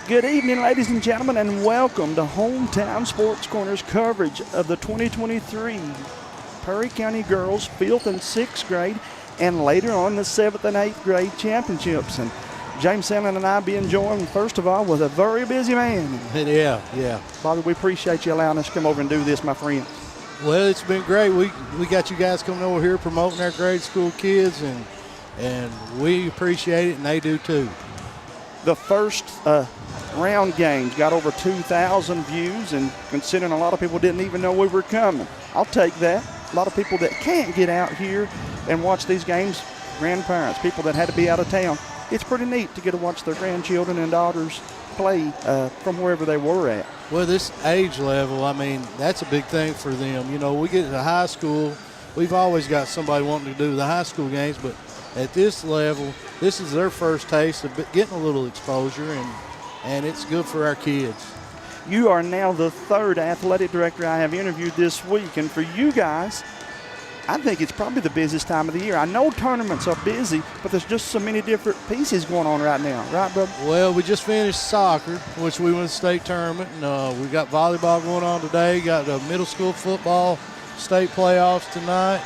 Good evening, ladies and gentlemen, and welcome to Hometown Sports Corner's coverage of the 2023 Perry County Girls 5th and 6th grade and later on the 7th and 8th grade championships. And James Sandlin and I being joined, first of all, with a very busy man. Yeah. Bobby, we appreciate you allowing us to come over and do this, my friend. Well, it's been great. We got you guys coming over here promoting our grade school kids, and we appreciate it, and they do too. The first round games got over 2,000 views, and considering a lot of people didn't even know we were coming, I'll take that. A lot of people that can't get out here and watch these games, grandparents, people that had to be out of town, it's pretty neat to get to watch their grandchildren and daughters play from wherever they were at. Well, this age level, I mean, that's a big thing for them. You know, we get to high school, we've always got somebody wanting to do the high school games, but at this level, this is their first taste of getting a little exposure, and it's good for our kids. You are now the third athletic director I have interviewed this week, and for you guys, I think it's probably the busiest time of the year. I know tournaments are busy, but there's just so many different pieces going on right now. Right, brother? Well, we just finished soccer, which we won the state tournament, and we got volleyball going on today. Got the middle school football state playoffs tonight.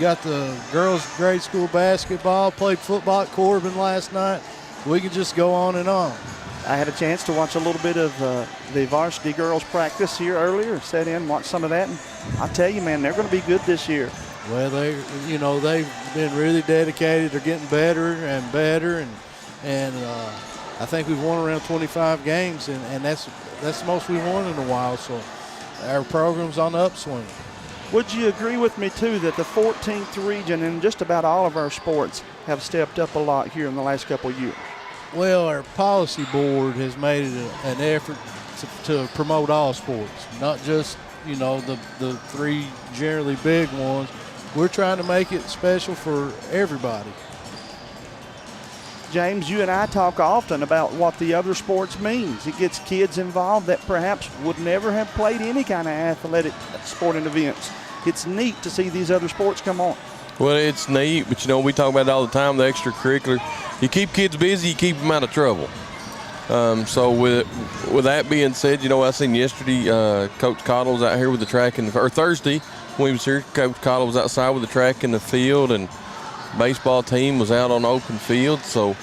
Got the girls' grade school basketball. Played football at Corbin last night. We can just go on and on. I had a chance to watch a little bit of the varsity girls practice here earlier. Sat in, watched some of that, and I tell you, man, they're going to be good this year. Well, they've been really dedicated. They're getting better and better, and I think we've won around 25 games, and that's the most we've won in a while. So our program's on the upswing. Would you agree with me, too, that the 14th region and just about all of our sports have stepped up a lot here in the last couple of years? Well, our policy board has made it an effort to promote all sports, not just, the three generally big ones. We're trying to make it special for everybody. James, you and I talk often about what the other sports means. It gets kids involved that perhaps would never have played any kind of athletic sporting events. It's neat to see these other sports come on. Well, it's neat, but, we talk about it all the time, the extracurricular. You keep kids busy, you keep them out of trouble. So with that being said, I seen yesterday Coach Cottle was out here with the track, or Thursday when he was here, Coach Cottle was outside with the track in the field, and baseball team was out on open field. So,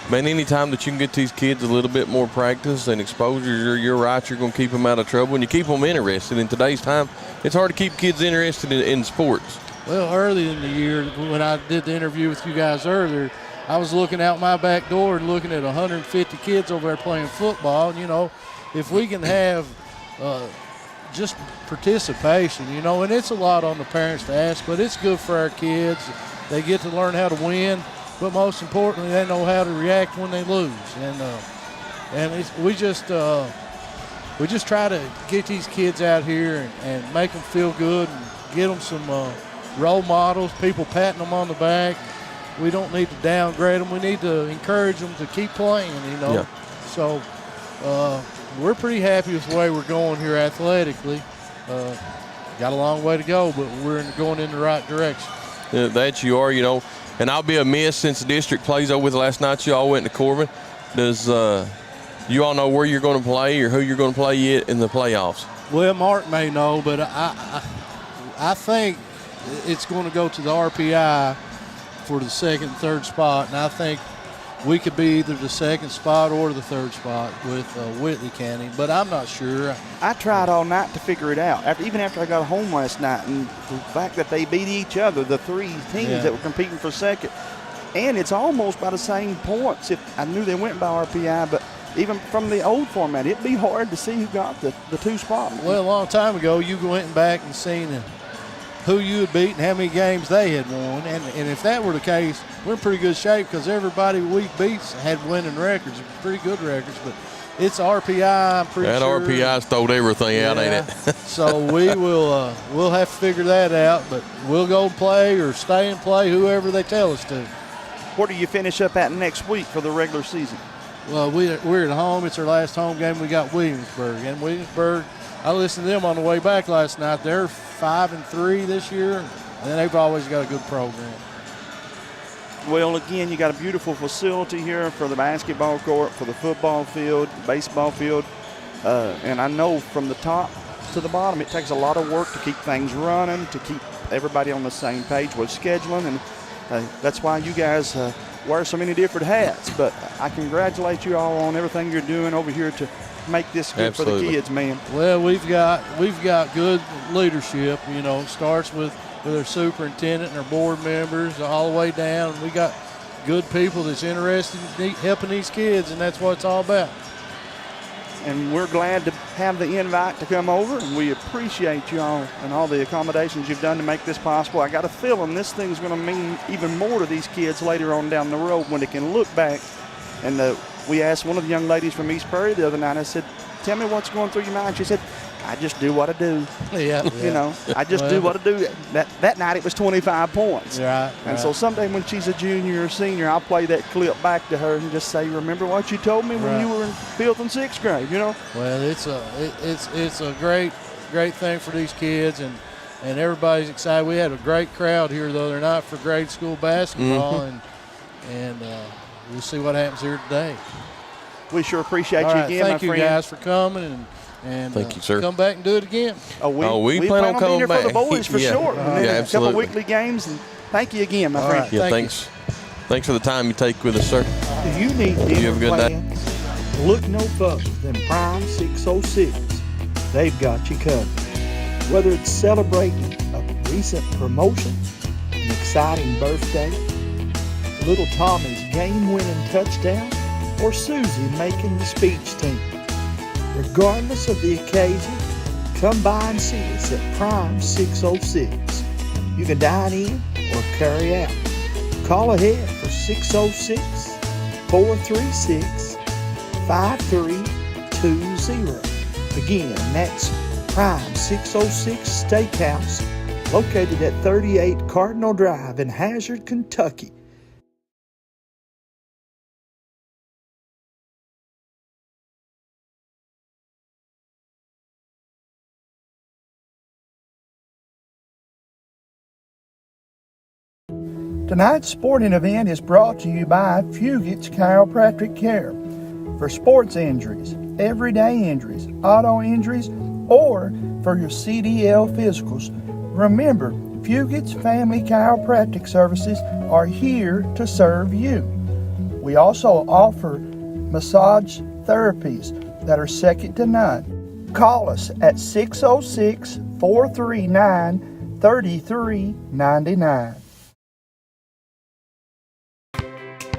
man, anytime that you can get these kids a little bit more practice and exposure, you're right, you're going to keep them out of trouble, and you keep them interested. In today's time, it's hard to keep kids interested in sports. Well, early in the year, when I did the interview with you guys earlier, I was looking out my back door and looking at 150 kids over there playing football. And, if we can have just participation, and it's a lot on the parents to ask, but it's good for our kids. They get to learn how to win, but most importantly, they know how to react when they lose. We just try to get these kids out here and make them feel good and get them some role models, people patting them on the back. We don't need to downgrade them. We need to encourage them to keep playing, Yeah. So we're pretty happy with the way we're going here athletically. Got a long way to go, but we're going in the right direction. Yeah, that you are, and I'll be amiss since the district plays over with last night. You all went to Corbin. Does you all know where you're going to play or who you're going to play yet in the playoffs? Well, Mark may know, but I think it's going to go to the RPI for the second and third spot, and I think we could be either the second spot or the third spot with Whitley County, but I'm not sure. I tried all night to figure it out, even after I got home last night, and the fact that they beat each other, the three teams that were competing for second, and it's almost by the same points. If I knew they went by RPI, but even from the old format, it'd be hard to see who got the two spots. Well, a long time ago, you went back and seen who you had beat and how many games they had won. And if that were the case, we're in pretty good shape because everybody we beat had winning records, pretty good records. But it's RPI, I'm pretty sure. That RPI stole everything out, ain't it? So we'll have to figure that out. But we'll go play or stay and play whoever they tell us to. Where do you finish up at next week for the regular season? Well, we're at home. It's our last home game. We got Williamsburg. And Williamsburg, I listened to them on the way back last night. They're 5-3 this year, and they've always got a good program. Well, again, you got a beautiful facility here for the basketball court, for the football field, baseball field. And I know from the top to the bottom, it takes a lot of work to keep things running, to keep everybody on the same page with scheduling. And that's why you guys wear so many different hats. But I congratulate you all on everything you're doing over here to make this good for the kids, man. Well, we've got good leadership. You know, starts with our superintendent and our board members all the way down. We got good people that's interested in helping these kids, and that's what it's all about. And we're glad to have the invite to come over, and we appreciate you all and all the accommodations you've done to make this possible. I got a feeling this thing's going to mean even more to these kids later on down the road when they can look back. And we asked one of the young ladies from East Prairie the other night, I said, tell me what's going through your mind. She said, I just do what I do. Yeah. You know, I just do what I do. That night it was 25 points. Right. And so someday when she's a junior or senior, I'll play that clip back to her and just say, remember what you told me when you were in 5th and 6th grade, you know? Well, it's a great thing for these kids, and everybody's excited. We had a great crowd here the other night for grade school basketball, and we'll see what happens here today. We sure appreciate you again, my friend. Thank you guys for coming, and thank you, sir. Come back and do it again. We plan on being here for the boys for sure. And then a couple weekly games. And thank you again, my friend. Right, yeah, thanks. Thanks for the time you take with us, sir. Do you need dinner plans? Look no further than Prime 606. They've got you covered. Whether it's celebrating a recent promotion, an exciting birthday, little Tommy's game-winning touchdown, or Susie making the speech team. Regardless of the occasion, come by and see us at Prime 606. You can dine in or carry out. Call ahead for 606-436-5320. Again, that's Prime 606 Steakhouse, located at 38 Cardinal Drive in Hazard, Kentucky. Tonight's sporting event is brought to you by Fugett's Chiropractic Care. For sports injuries, everyday injuries, auto injuries, or for your CDL physicals, remember Fugett's Family Chiropractic Services are here to serve you. We also offer massage therapies that are second to none. Call us at 606-439-3399.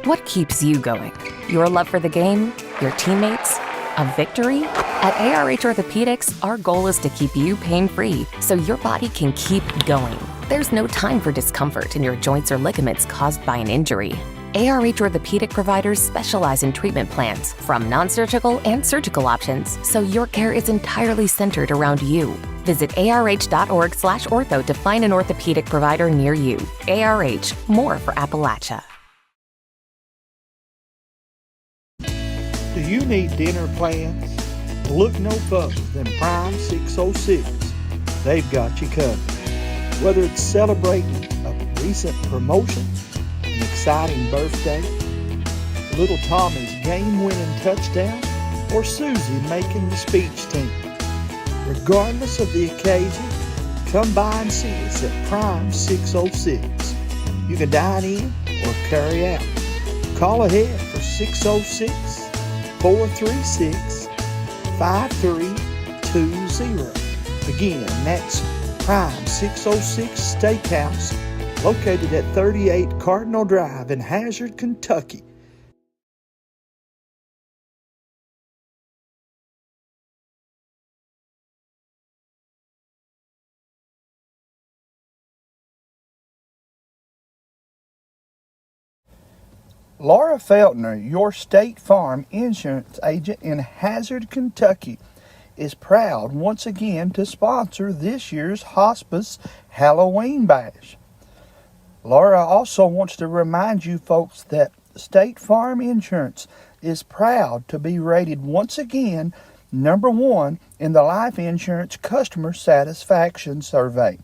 What keeps you going? Your love for the game? Your teammates? A victory? At ARH Orthopedics, our goal is to keep you pain-free so your body can keep going. There's no time for discomfort in your joints or ligaments caused by an injury. ARH Orthopedic providers specialize in treatment plans, from non-surgical and surgical options, so your care is entirely centered around you. Visit arh.org/ortho to find an orthopedic provider near you. ARH, more for Appalachia. Do you need dinner plans? Look no further than Prime 606. They've got you covered. Whether it's celebrating a recent promotion, an exciting birthday, little Tommy's game-winning touchdown, or Susie making the speech team. Regardless of the occasion, come by and see us at Prime 606. You can dine in or carry out. Call ahead for 606-436-5320. Again, that's Prime 606 Steakhouse, located at 38 Cardinal Drive in Hazard, Kentucky. Laura Feltner, your State Farm insurance agent in Hazard, Kentucky, is proud once again to sponsor this year's Hospice Halloween Bash. Laura also wants to remind you folks that State Farm Insurance is proud to be rated once again #1 in the Life Insurance Customer Satisfaction Survey.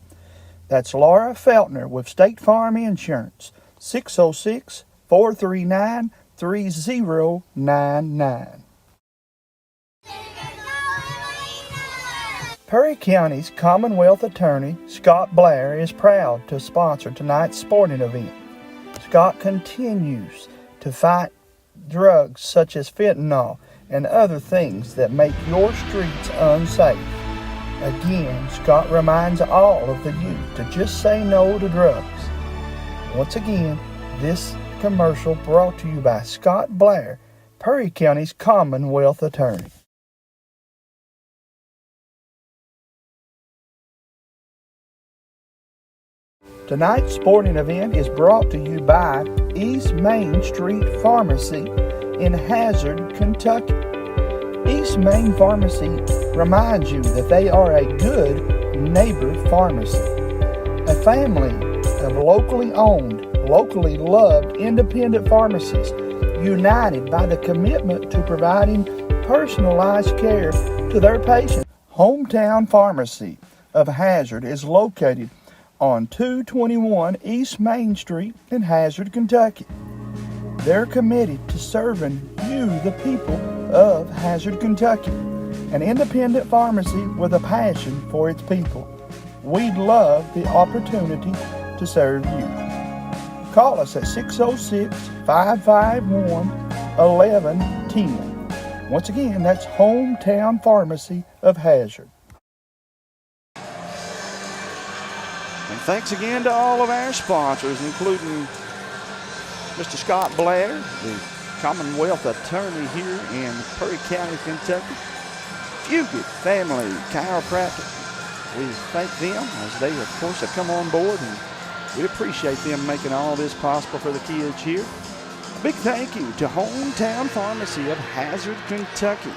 That's Laura Feltner with State Farm Insurance. 606-439-3099. Perry County's Commonwealth Attorney, Scott Blair, is proud to sponsor tonight's sporting event. Scott continues to fight drugs such as fentanyl and other things that make your streets unsafe. Again, Scott reminds all of the youth to just say no to drugs. Once again, this commercial brought to you by Scott Blair, Perry County's Commonwealth Attorney. Tonight's sporting event is brought to you by East Main Street Pharmacy in Hazard, Kentucky. East Main Pharmacy reminds you that they are a good neighbor pharmacy. A family of locally owned, locally loved independent pharmacies united by the commitment to providing personalized care to their patients. Hometown Pharmacy of Hazard is located on 221 East Main Street in Hazard, Kentucky. They're committed to serving you, the people of Hazard, Kentucky, an independent pharmacy with a passion for its people. We'd love the opportunity to serve you. Call us at 606-551-1110. Once again, that's Hometown Pharmacy of Hazard. And thanks again to all of our sponsors, including Mr. Scott Blair, the Commonwealth Attorney here in Perry County, Kentucky. Fugit Family Chiropractic. We thank them as they, of course, have come on board, and we appreciate them making all this possible for the kids here. A big thank you to Hometown Pharmacy of Hazard, Kentucky.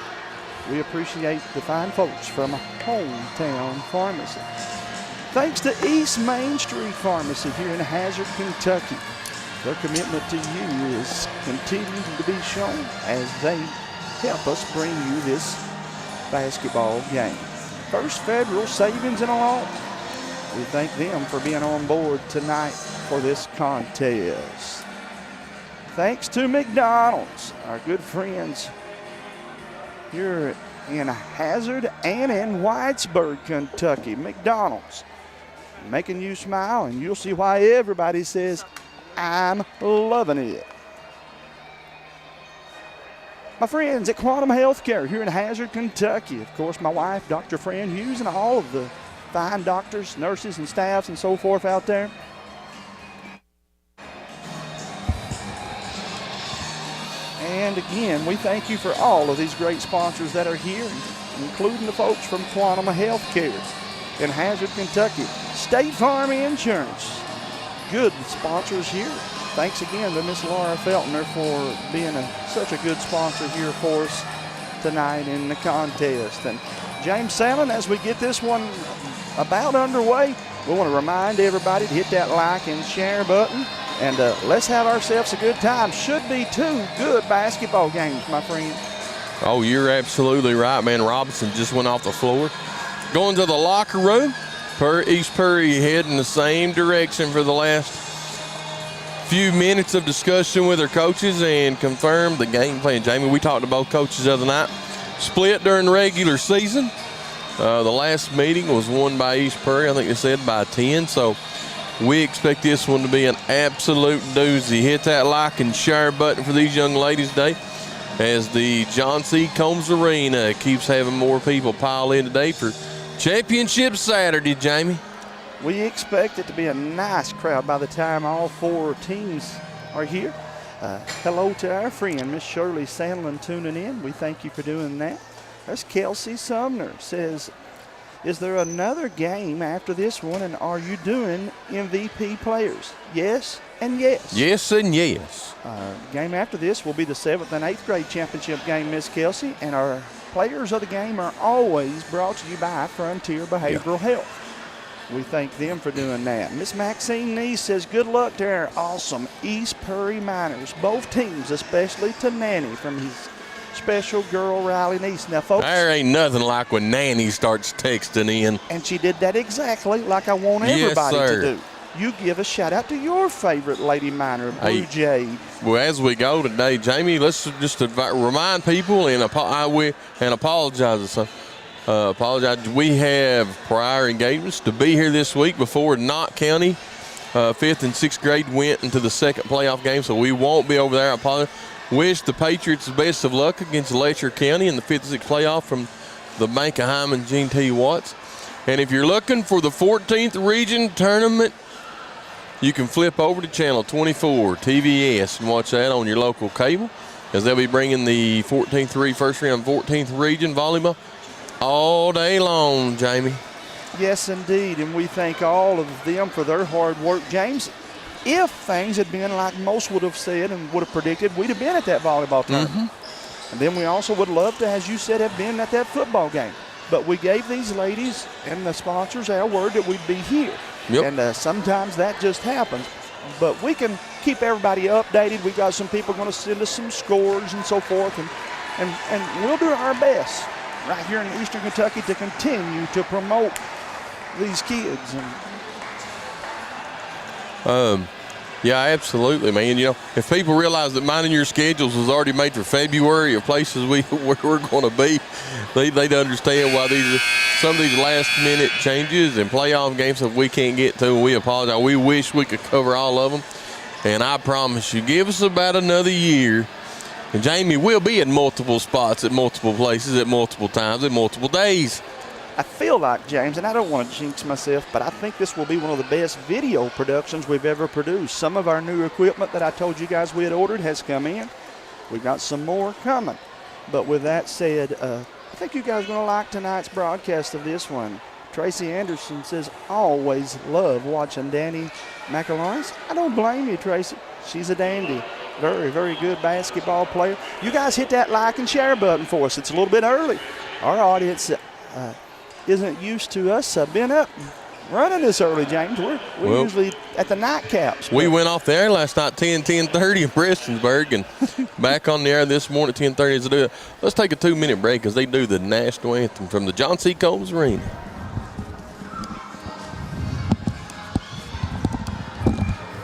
We appreciate the fine folks from Hometown Pharmacy. Thanks to East Main Street Pharmacy here in Hazard, Kentucky. Their commitment to you is continuing to be shown as they help us bring you this basketball game. First Federal Savings and Loans. We thank them for being on board tonight for this contest. Thanks to McDonald's, our good friends here in Hazard and in Whitesburg, Kentucky. McDonald's, making you smile, and you'll see why everybody says, I'm loving it. My friends at Quantum Healthcare here in Hazard, Kentucky. Of course, my wife, Dr. Fran Hughes, and all of the fine doctors, nurses, and staffs and so forth out there. And again, we thank you for all of these great sponsors that are here, including the folks from Quantum Healthcare in Hazard, Kentucky. State Farm Insurance, good sponsors here. Thanks again to Miss Laura Feltner for being such a good sponsor here for us tonight in the contest. And James Sallin, as we get this one about underway, we want to remind everybody to hit that like and share button, and let's have ourselves a good time. Should be two good basketball games, my friend. Oh, you're absolutely right, man. Robinson just went off the floor. Going to the locker room. East Perry heading the same direction for the last few minutes of discussion with their coaches and confirmed the game plan. Jamie, we talked to both coaches the other night. Split during the regular season. The last meeting was won by East Perry, I think they said by 10. So we expect this one to be an absolute doozy. Hit that like and share button for these young ladies today, as the John C. Combs Arena keeps having more people pile in today for Championship Saturday, Jamie. We expect it to be a nice crowd by the time all four teams are here. Hello to our friend, Miss Shirley Sandlin, tuning in. We thank you for doing that. There's Kelsey Sumner, says, is there another game after this one, and are you doing MVP players? Yes and yes. Yes and yes. Game after this will be the 7th and 8th grade championship game, Miss Kelsey, and our players of the game are always brought to you by Frontier Behavioral Health. We thank them for doing that. Miss Maxine Neese says, good luck to our awesome East Perry Miners, both teams, especially to Nanny from his special girl, Riley Neese. Now, folks, there ain't nothing like when Nanny starts texting in. And she did that exactly like I want everybody to do. you give a shout out to your favorite Lady Miner, Blue Hey. Jay. Well, as we go today, Jamie, let's just remind people and apologize. Apologize. We have prior engagements to be here this week before Knott County 5th and 6th grade went into the second playoff game, so we won't be over there. I apologize. Wish the Patriots the best of luck against Letcher County in the 5th and 6th playoff from the Bank of Hyman Gene T. Watts. And if you're looking for the 14th region tournament, you can flip over to channel 24, TVS, and watch that on your local cable, as they'll be bringing the 14th first round 14th region volleyball all day long, Jamie. Yes, indeed, and we thank all of them for their hard work. James, if things had been like most would have said and would have predicted, we'd have been at that volleyball tournament. And then we also would love to, as you said, have been at that football game. But we gave these ladies and the sponsors our word that we'd be here. Yep. And sometimes that just happens. But we can keep everybody updated. We got some people going to send us some scores and so forth. And we'll do our best right here in Eastern Kentucky to continue to promote these kids. Yeah, absolutely, man. You know, if people realize that minding your schedules was already made for February of places we're going to be, they'd understand why some of these last-minute changes and playoff games that we can't get to. We apologize. We wish we could cover all of them. And I promise you, give us about another year, and Jamie will be in multiple spots, at multiple places, at multiple times, at multiple days. I feel like, James, and I don't want to jinx myself, but I think this will be one of the best video productions we've ever produced. Some of our new equipment that I told you guys we had ordered has come in. We've got some more coming. But with that said, I think you guys are going to like tonight's broadcast of this one. Tracy Anderson says, always love watching Danny McAlliance. I don't blame you, Tracy. She's a dandy. Very, very good basketball player. You guys hit that like and share button for us. It's a little bit early. Our audience isn't used to us being up running this early, James. We're usually at the nightcaps. We went off the air last night 10:30 in Prestonsburg, and back on the air this morning at 10:30. Let's take a 2-minute break as they do the national anthem from the John C. Combs Arena.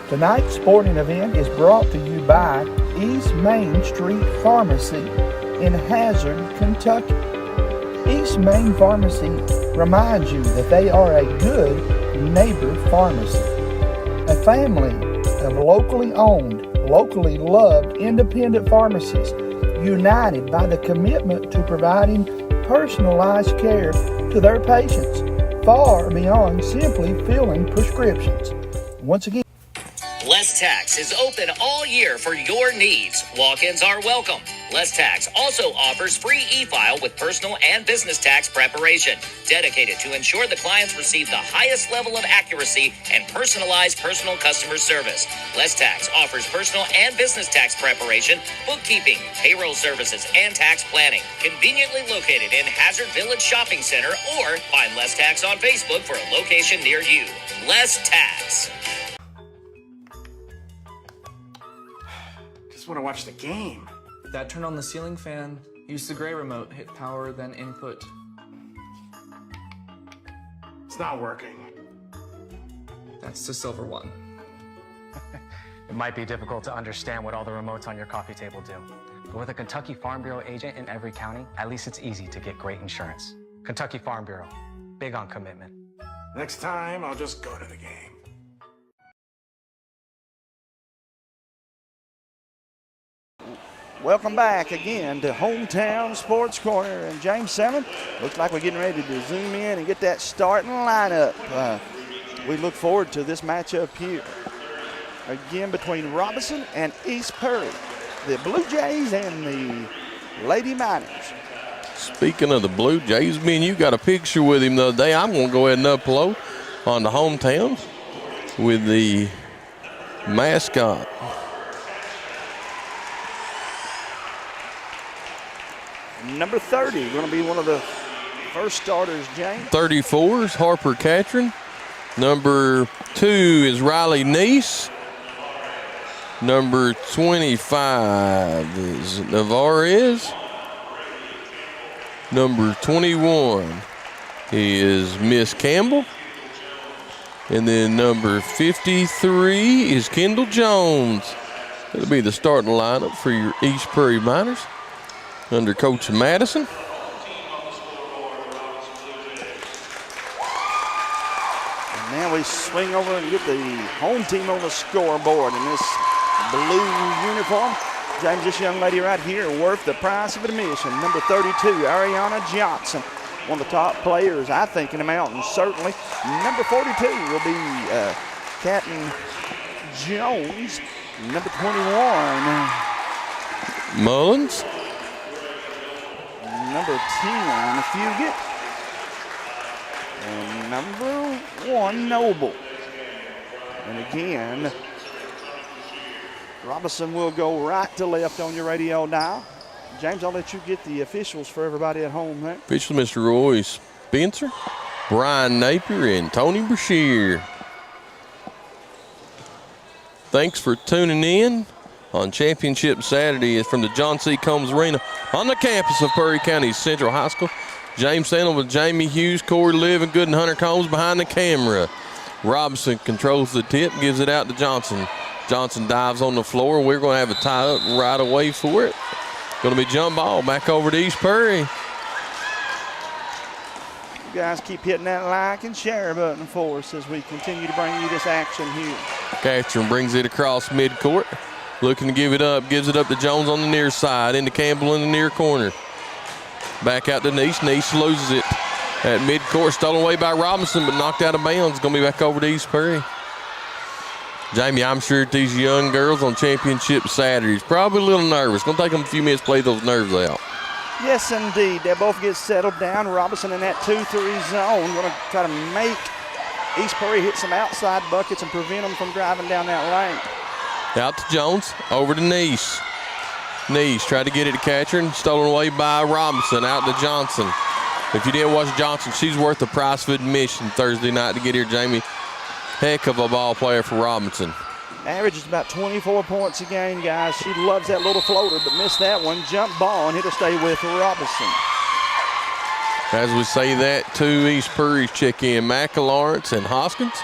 Tonight's sporting event is brought to you by East Main Street Pharmacy in Hazard, Kentucky. East Main Pharmacy reminds you that they are a good neighbor pharmacy. A family of locally owned, locally loved independent pharmacies united by the commitment to providing personalized care to their patients, far beyond simply filling prescriptions. Once again, Less Tax is open all year for your needs. Walk-ins are welcome. Less Tax also offers free e-file with personal and business tax preparation, dedicated to ensure the clients receive the highest level of accuracy and personalized personal customer service. Less Tax offers personal and business tax preparation, bookkeeping, payroll services, and tax planning. Conveniently located in Hazard Village Shopping Center, or find Less Tax on Facebook for a location near you. Less Tax. Want to watch the game. Dad, turn on the ceiling fan. Use the gray remote. Hit power, then input. It's not working. That's the silver one. It might be difficult to understand what all the remotes on your coffee table do. But with a Kentucky Farm Bureau agent in every county, at least it's easy to get great insurance. Kentucky Farm Bureau, big on commitment. Next time, I'll just go to the game. welcome back again to Hometown Sports Corner. And James Salmon, looks like we're getting ready to zoom in and get that starting lineup. We look forward to this matchup here. Again, between Robinson and East Perry, the Blue Jays and the Lady Miners. Speaking of the Blue Jays, me and you got a picture with him the other day. I'm going to go ahead and upload on the Hometowns with the mascot. Number 30, going to be one of the first starters, James. 34 is Harper Catron. Number 2 is Riley Neese. Number 25 is Navarez. Number 21 is Miss Campbell. And then number 53 is Kendall Jones. That'll be the starting lineup for your East Prairie Miners under Coach Madison. And now we swing over and get the home team on the scoreboard in this blue uniform. James, this young lady right here worth the price of admission. Number 32, Ariana Johnson. One of the top players, I think, in the mountains, certainly. Number 42 will be Captain Jones. Number 21. Mullins. Number 10, Fugit. And number 1, Noble. And again, Robinson will go right to left on your radio dial. James, I'll let you get the officials for everybody at home there. Official Mr. Roy Spencer, Brian Napier, and Tony Brashear. Thanks for tuning in on Championship Saturday from the John C. Combs Arena on the campus of Prairie County Central High School. James Sandlin with Jamie Hughes, Corey Livingood, and Hunter Combs behind the camera. Robinson controls the tip, gives it out to Johnson. Johnson dives on the floor. We're going to have a tie up right away for it. Going to be jump ball back over to East Prairie. You guys keep hitting that like and share button for us as we continue to bring you this action here. Catherine brings it across midcourt. Looking to give it up. Gives it up to Jones on the near side. Into Campbell in the near corner. Back out to Niche. Niche loses it at midcourt. Stolen away by Robinson, but knocked out of bounds. Going to be back over to East Prairie. Jamie, I'm sure these young girls on Championship Saturdays probably a little nervous. Going to take them a few minutes to play those nerves out. Yes, indeed. They both get settled down. Robinson in that 2-3 zone. Going to try to make East Prairie hit some outside buckets and prevent them from driving down that lane. Out to Jones. Over to Nice. Nice tried to get it to Catherine. Stolen away by Robinson. Out to Johnson. If you didn't watch Johnson, she's worth the price of admission Thursday night to get here, Jamie. Heck of a ball player for Robinson. Averages about 24 points a game, guys. She loves that little floater, but missed that one. Jump ball, and it'll stay with Robinson. As we say that, two East Prairie's check in, McLawrence and Hoskins.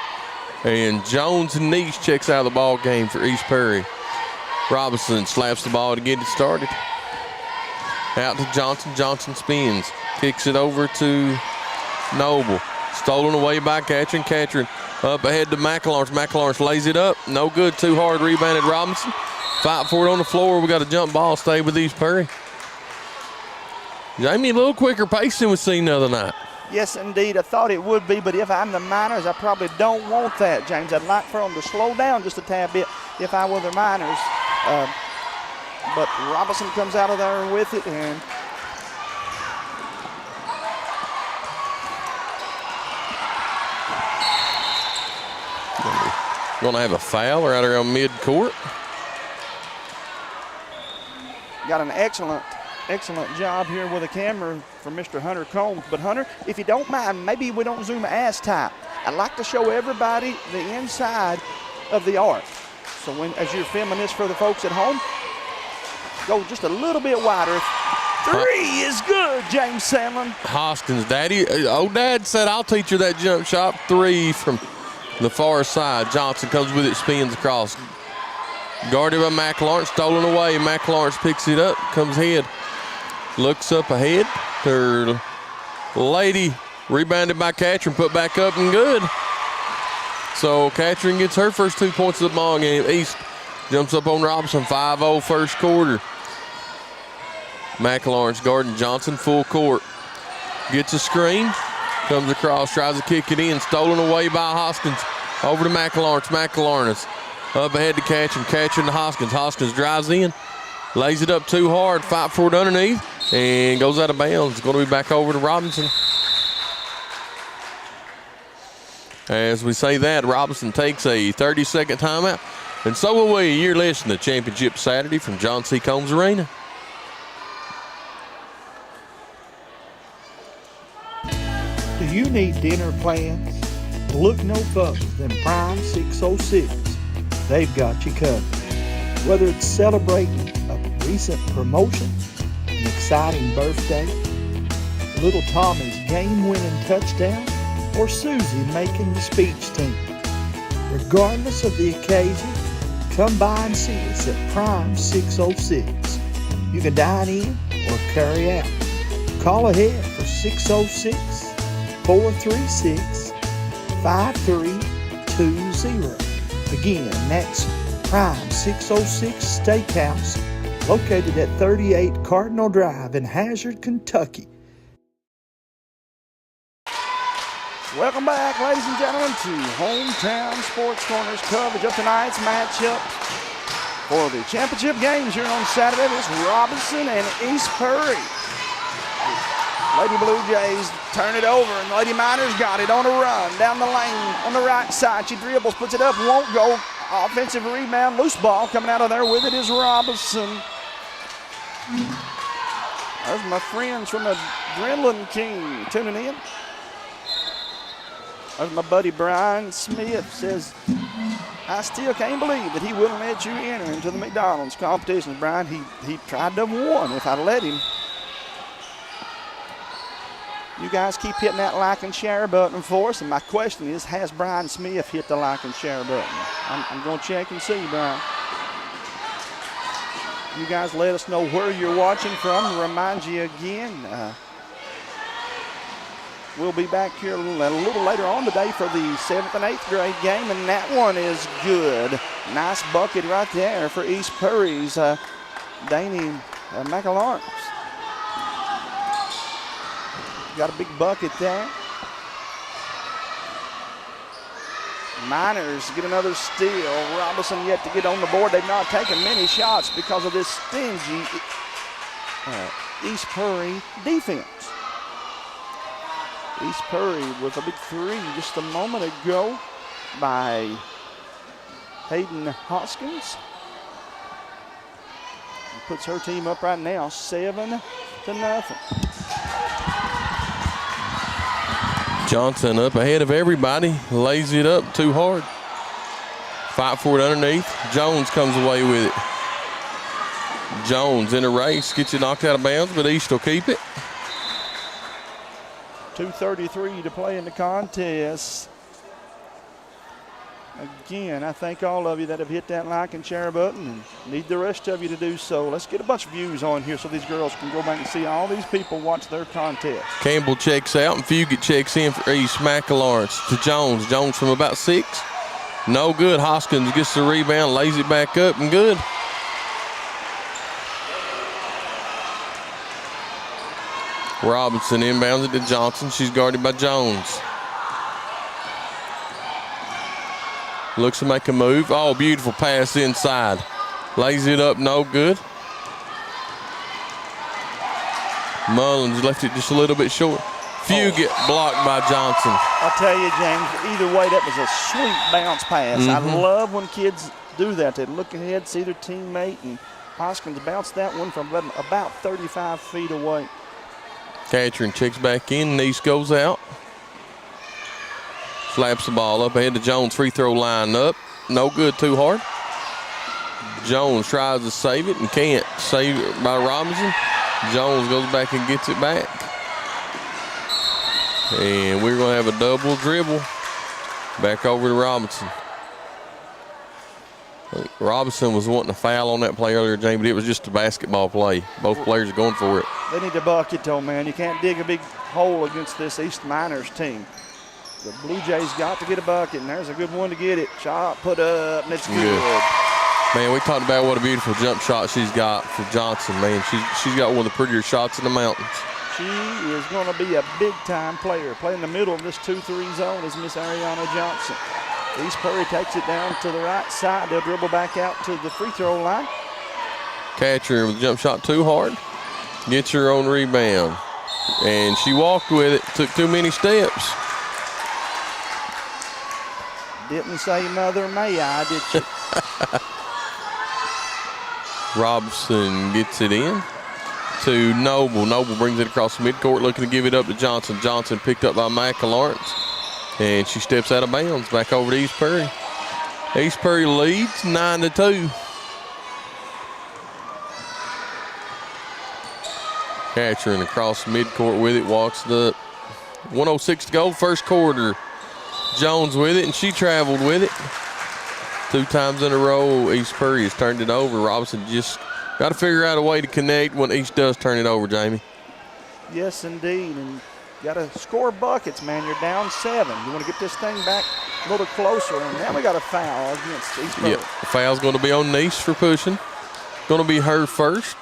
And Jones and Nice checks out of the ball game for East Prairie. Robinson slaps the ball to get it started. Out to Johnson. Johnson spins. Kicks it over to Noble. Stolen away by Catherine. Catherine up ahead to McLawrence. McLawrence lays it up. No good. Too hard. Rebounded Robinson. Fight for it on the floor. We got a jump ball. Stay with East Prairie. Jamie, a little quicker pace than we seen the other night. Yes, indeed. I thought it would be, but if I'm the Miners, I probably don't want that, James. I'd like for them to slow down just a tad bit if I were the Miners. But Robinson comes out of there with it, and going to have a foul right around mid-court. got an excellent job here with the camera from Mr. Hunter Combs. But Hunter, if you don't mind, maybe we don't zoom as tight. I'd like to show everybody the inside of the arc. So as you're filming this for the folks at home, go just a little bit wider. Three is good, James Sandlin. Hoskins, Daddy, old Dad said, I'll teach you that jump shot. Three from the far side. Johnson comes with it, spins across. Guarded by McLawrence, stolen away. McLawrence picks it up, comes ahead. Looks up ahead. Her lady rebounded by Catherine, put back up and good. So Catherine gets her first 2 points of the ball game. East jumps up on Robinson, 5-0 first quarter. McLawrence guarding Johnson full court. Gets a screen, comes across, tries to kick it in, stolen away by Hoskins. Over to McLawrence. McLawrence up ahead to Catherine. Catherine to Hoskins. Hoskins drives in, lays it up too hard, fight for it underneath, and goes out of bounds. Going to be back over to Robinson. As we say that, Robinson takes a 30-second timeout. And so will we. You're listening to Championship Saturday from John C. Combs Arena. Do you need dinner plans? Look no further than Prime 606. They've got you covered. Whether it's celebrating a recent promotion, an exciting birthday, little Tommy's game-winning touchdown, or Susie making the speech team, Regardless of the occasion, come by and see us at Prime 606. You can dine in or carry out. Call ahead for 606-436-5320. Again, that's Prime 606 Steakhouse, located at 38 Cardinal Drive in Hazard, Kentucky. Welcome back, ladies and gentlemen, to Hometown Sports Corner's coverage of tonight's matchup for the championship games here on Saturday. It's Robinson and East Prairie. Lady Blue Jays turn it over, and Lady Miners got it on a run down the lane on the right side. She dribbles, puts it up, won't go. Offensive rebound, loose ball coming out of there with it is Robinson. There's my friends from the Adrenaline King tuning in. There's my buddy Brian Smith says, I still can't believe that he wouldn't let you enter into the McDonald's competition. Brian, he tried to have won if I'd let him. You guys keep hitting that like and share button for us. And my question is, has Brian Smith hit the like and share button? I'm going to check and see, Brian. You guys let us know where you're watching from. Remind you again, we'll be back here a little later on today for the 7th and 8th grade game, and that one is good. Nice bucket right there for East Prairie's Danny McAlawrence. Got a big bucket there. Miners get another steal. Robinson yet to get on the board. They've not taken many shots because of this stingy East Prairie defense. East Prairie with a big three just a moment ago by Hayden Hoskins. He puts her team up right now 7-0. Johnson up ahead of everybody, lays it up too hard. Fight for it underneath. Jones comes away with it. Jones in a race, gets it knocked out of bounds, but East will keep it. 2:33 to play in the contest. Again, I thank all of you that have hit that like and share button, and need the rest of you to do so. Let's get a bunch of views on here so these girls can go back and see all these people watch their contest. Campbell checks out and Fugit checks in for East. McAlawrence to Jones. Jones from about 6. No good. Hoskins gets the rebound, lays it back up, and good. Robinson inbounds it to Johnson. She's guarded by Jones. Looks to make a move. Oh, beautiful pass inside. Lays it up, no good. Mullins left it just a little bit short. Fugit blocked by Johnson. I'll tell you, James, either way, that was a sweet bounce pass. I love when kids do that. They look ahead, see their teammate, and Hoskins bounced that one from about 35 feet away. Catherine checks back in. East goes out. Slaps the ball up ahead to Jones. Free throw line up. No good, too hard. Jones tries to save it and can't. Saved it by Robinson. Jones goes back and gets it back. And we're going to have a double dribble. Back over to Robinson. Robinson was wanting to foul on that play earlier, James, but it was just a basketball play. Both players are going for it. They need to bucket, though, man. You can't dig a big hole against this East Miners team. The Blue Jays got to get a bucket, and there's a good one to get it. Shot put up, and it's good. Man, we talked about what a beautiful jump shot she's got for Johnson, man. She's got one of the prettier shots in the mountains. She is going to be a big-time player. Playing in the middle of this 2-3 zone is Miss Ariana Johnson. East Prairie takes it down to the right side. They'll dribble back out to the free throw line. Catcher with the jump shot too hard. Gets her own rebound. And she walked with it. Took too many steps. Didn't say mother may I, did you? Robinson gets it in to Noble. Noble brings it across the midcourt, looking to give it up to Johnson. Johnson picked up by McAlawrence. And she steps out of bounds back over to East Prairie. East Prairie leads 9-2. Catching across midcourt with it, walks the 1:06 to go, first quarter. Jones with it, and she traveled with it. 2 times in a row, East Prairie has turned it over. Robinson just got to figure out a way to connect when East does turn it over, Jamie. Yes, indeed. And got to score buckets, man. You're down 7. You want to get this thing back a little closer. And now we got a foul against East Prairie. Yeah, the foul's going to be on Nice for pushing. Going to be her first.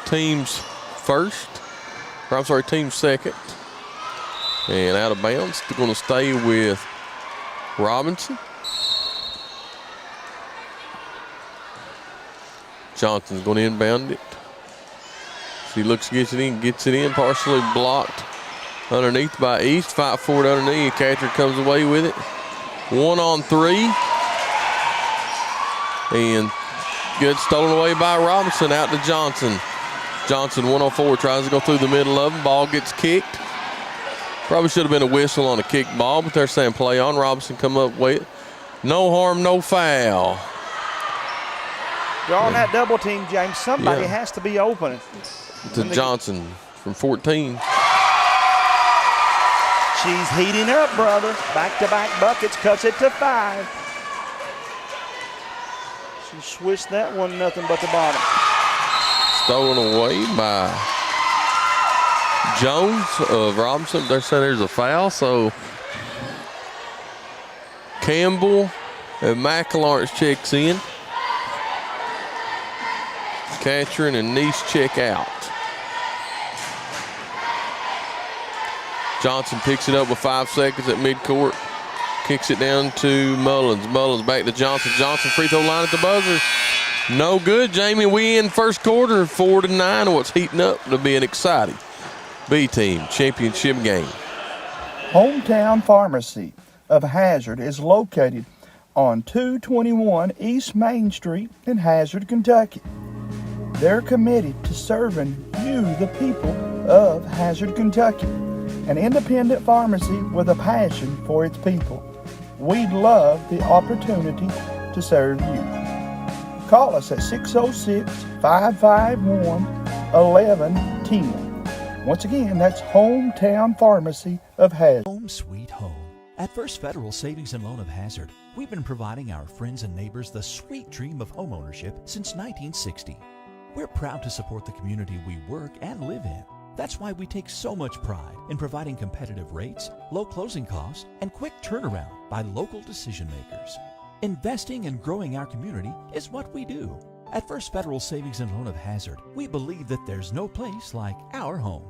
Team's first. Or I'm sorry, team's second. And out of bounds. They're going to stay with Robinson. Johnson's going to inbound it. She looks, gets it in, partially blocked underneath by East. Fight for it underneath. Catcher comes away with it. 1-on-3. And gets stolen away by Robinson. Out to Johnson. Johnson 1-on-4 tries to go through the middle of him. Ball gets kicked. Probably should have been a whistle on a kick ball, but they're saying play on. Robinson come up with it. No harm, no foul. Drawing that double team, James. Somebody has to be open. To Johnson from 14. She's heating up, brother. Back-to-back buckets, cuts it to 5. She swished that one, nothing but the bottom. Stolen away by Jones of Robinson. They're saying there's a foul, so Campbell and McElawrence checks in. Catron and Nice check out. Johnson picks it up with 5 seconds at midcourt. Kicks it down to Mullins. Mullins back to Johnson. Johnson free throw line at the buzzer. No good, Jamie. We in first quarter, 4-9. What's heating up to be an exciting B-team championship game. Hometown Pharmacy of Hazard is located on 221 East Main Street in Hazard, Kentucky. They're committed to serving you, the people of Hazard, Kentucky, an independent pharmacy with a passion for its people. We'd love the opportunity to serve you. Call us at 606-551-1110. Once again, that's Hometown Pharmacy of Hazard. Home sweet home. At First Federal Savings and Loan of Hazard, we've been providing our friends and neighbors the sweet dream of homeownership since 1960. We're proud to support the community we work and live in. That's why we take so much pride in providing competitive rates, low closing costs, and quick turnaround by local decision makers. Investing and growing our community is what we do. At First Federal Savings and Loan of Hazard, we believe that there's no place like our home.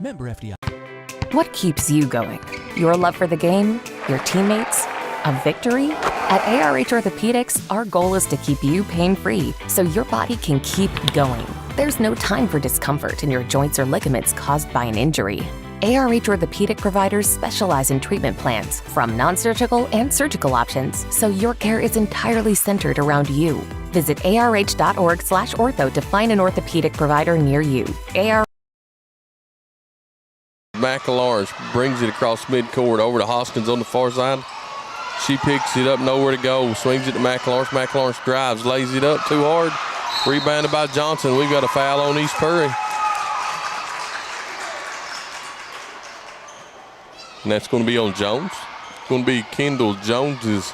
Member FDIC. What keeps you going? Your love for the game? Your teammates? A victory? At ARH Orthopedics, our goal is to keep you pain-free so your body can keep going. There's no time for discomfort in your joints or ligaments caused by an injury. ARH Orthopedic providers specialize in treatment plans, from non-surgical and surgical options, so your care is entirely centered around you. Visit arh.org/ortho to find an orthopedic provider near you. McElawrence brings it across midcourt over to Hoskins on the far side. She picks it up, nowhere to go, swings it to McElawrence. McElawrence drives, lays it up too hard. Rebounded by Johnson. We've got a foul on East Prairie. And that's going to be on Jones. It's going to be Kendall Jones's,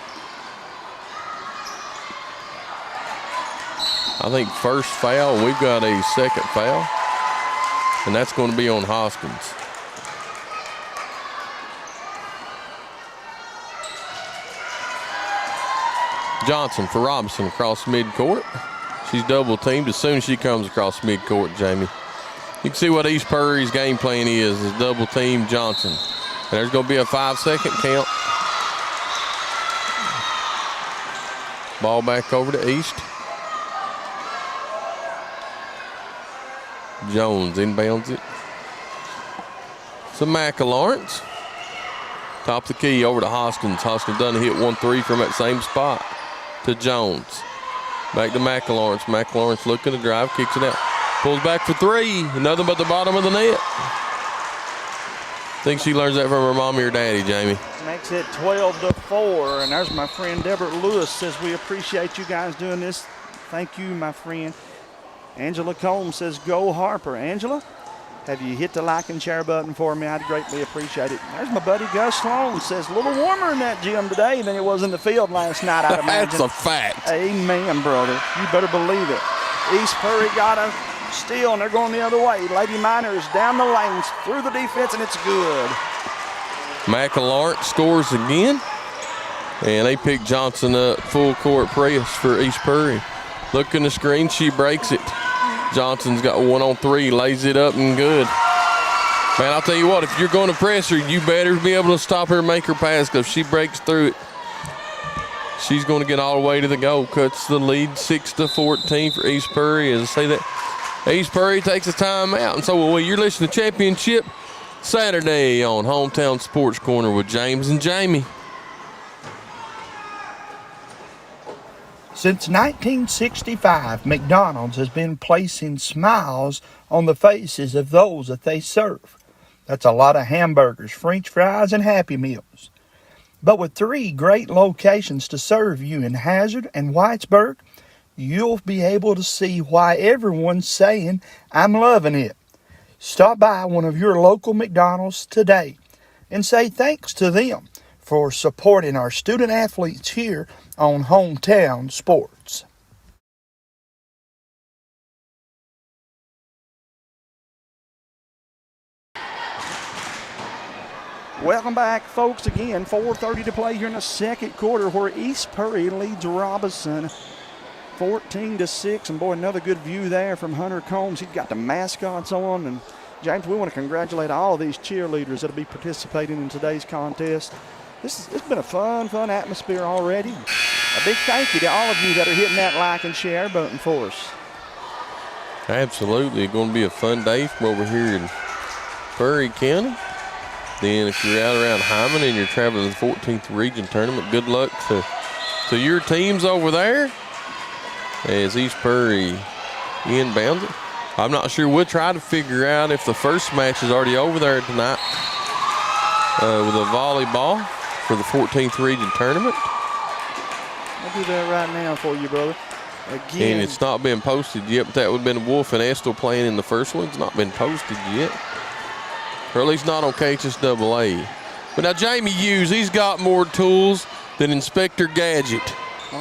I think, first foul. We've got a second foul. And that's going to be on Hoskins. Johnson for Robinson across midcourt. She's double teamed as soon as she comes across midcourt, Jamie. You can see what East Prairie's game plan is double team Johnson. And there's going to be a 5-second count. Ball back over to East. Jones inbounds it. So McElawrence. Top of the key over to Hoskins. Hoskins done hit 1-3 from that same spot to Jones. Back to McElawrence. McElawrence looking to drive, kicks it out. Pulls back for 3. Nothing but the bottom of the net. Think she learns that from her mommy or daddy, Jamie. Makes it 12-4. And there's my friend Deborah Lewis says, we appreciate you guys doing this. Thank you, my friend. Angela Combs says, go Harper. Angela, have you hit the like and share button for me? I'd greatly appreciate it. There's my buddy Gus Sloan. Says a little warmer in that gym today than it was in the field last night, I'd imagine. That's a fact. Amen, brother. You better believe it. East Prairie got a steal, and they're going the other way. Lady Miners down the lanes, through the defense, and it's good. McElawrence scores again. And they pick Johnson up full court press for East Prairie. Look in the screen, she breaks it. Johnson's got 1-on-3, lays it up and good. Man, I'll tell you what, if you're going to press her, you better be able to stop her and make her pass, because if she breaks through it, she's going to get all the way to the goal. Cuts the lead 6-14 for East Prairie. As I say that, East Prairie takes a timeout. And so you're listening to Championship Saturday on Hometown Sports Corner with James and Jamie. Since 1965, McDonald's has been placing smiles on the faces of those that they serve. That's a lot of hamburgers, French fries, and Happy Meals. But with 3 great locations to serve you in Hazard and Whitesburg, you'll be able to see why everyone's saying, "I'm loving it." Stop by one of your local McDonald's today and say thanks to them for supporting our student athletes here on Hometown Sports. Welcome back, folks, again. 4:30 to play here in the second quarter, where East Prairie leads Robinson 14-6. And, boy, another good view there from Hunter Combs. He's got the mascots on. And, James, we want to congratulate all of these cheerleaders that will be participating in today's contest. It's been a fun atmosphere already. A big thank you to all of you that are hitting that like and share button for us. Absolutely. It's going to be a fun day from over here in Prairie County. Then if you're out around Hyman and you're traveling to the 14th Region Tournament, good luck to your teams over there as East Prairie inbounds it. I'm not sure. We'll try to figure out if the first match is already over there tonight with a volleyball for the 14th Region Tournament. I'll do that right now for you, brother. Again. And it's not been posted yet, but that would have been Wolf and Estill playing in the first one. It's not been posted yet. Or at least not on KHSAA. But now Jamie Hughes, he's got more tools than Inspector Gadget.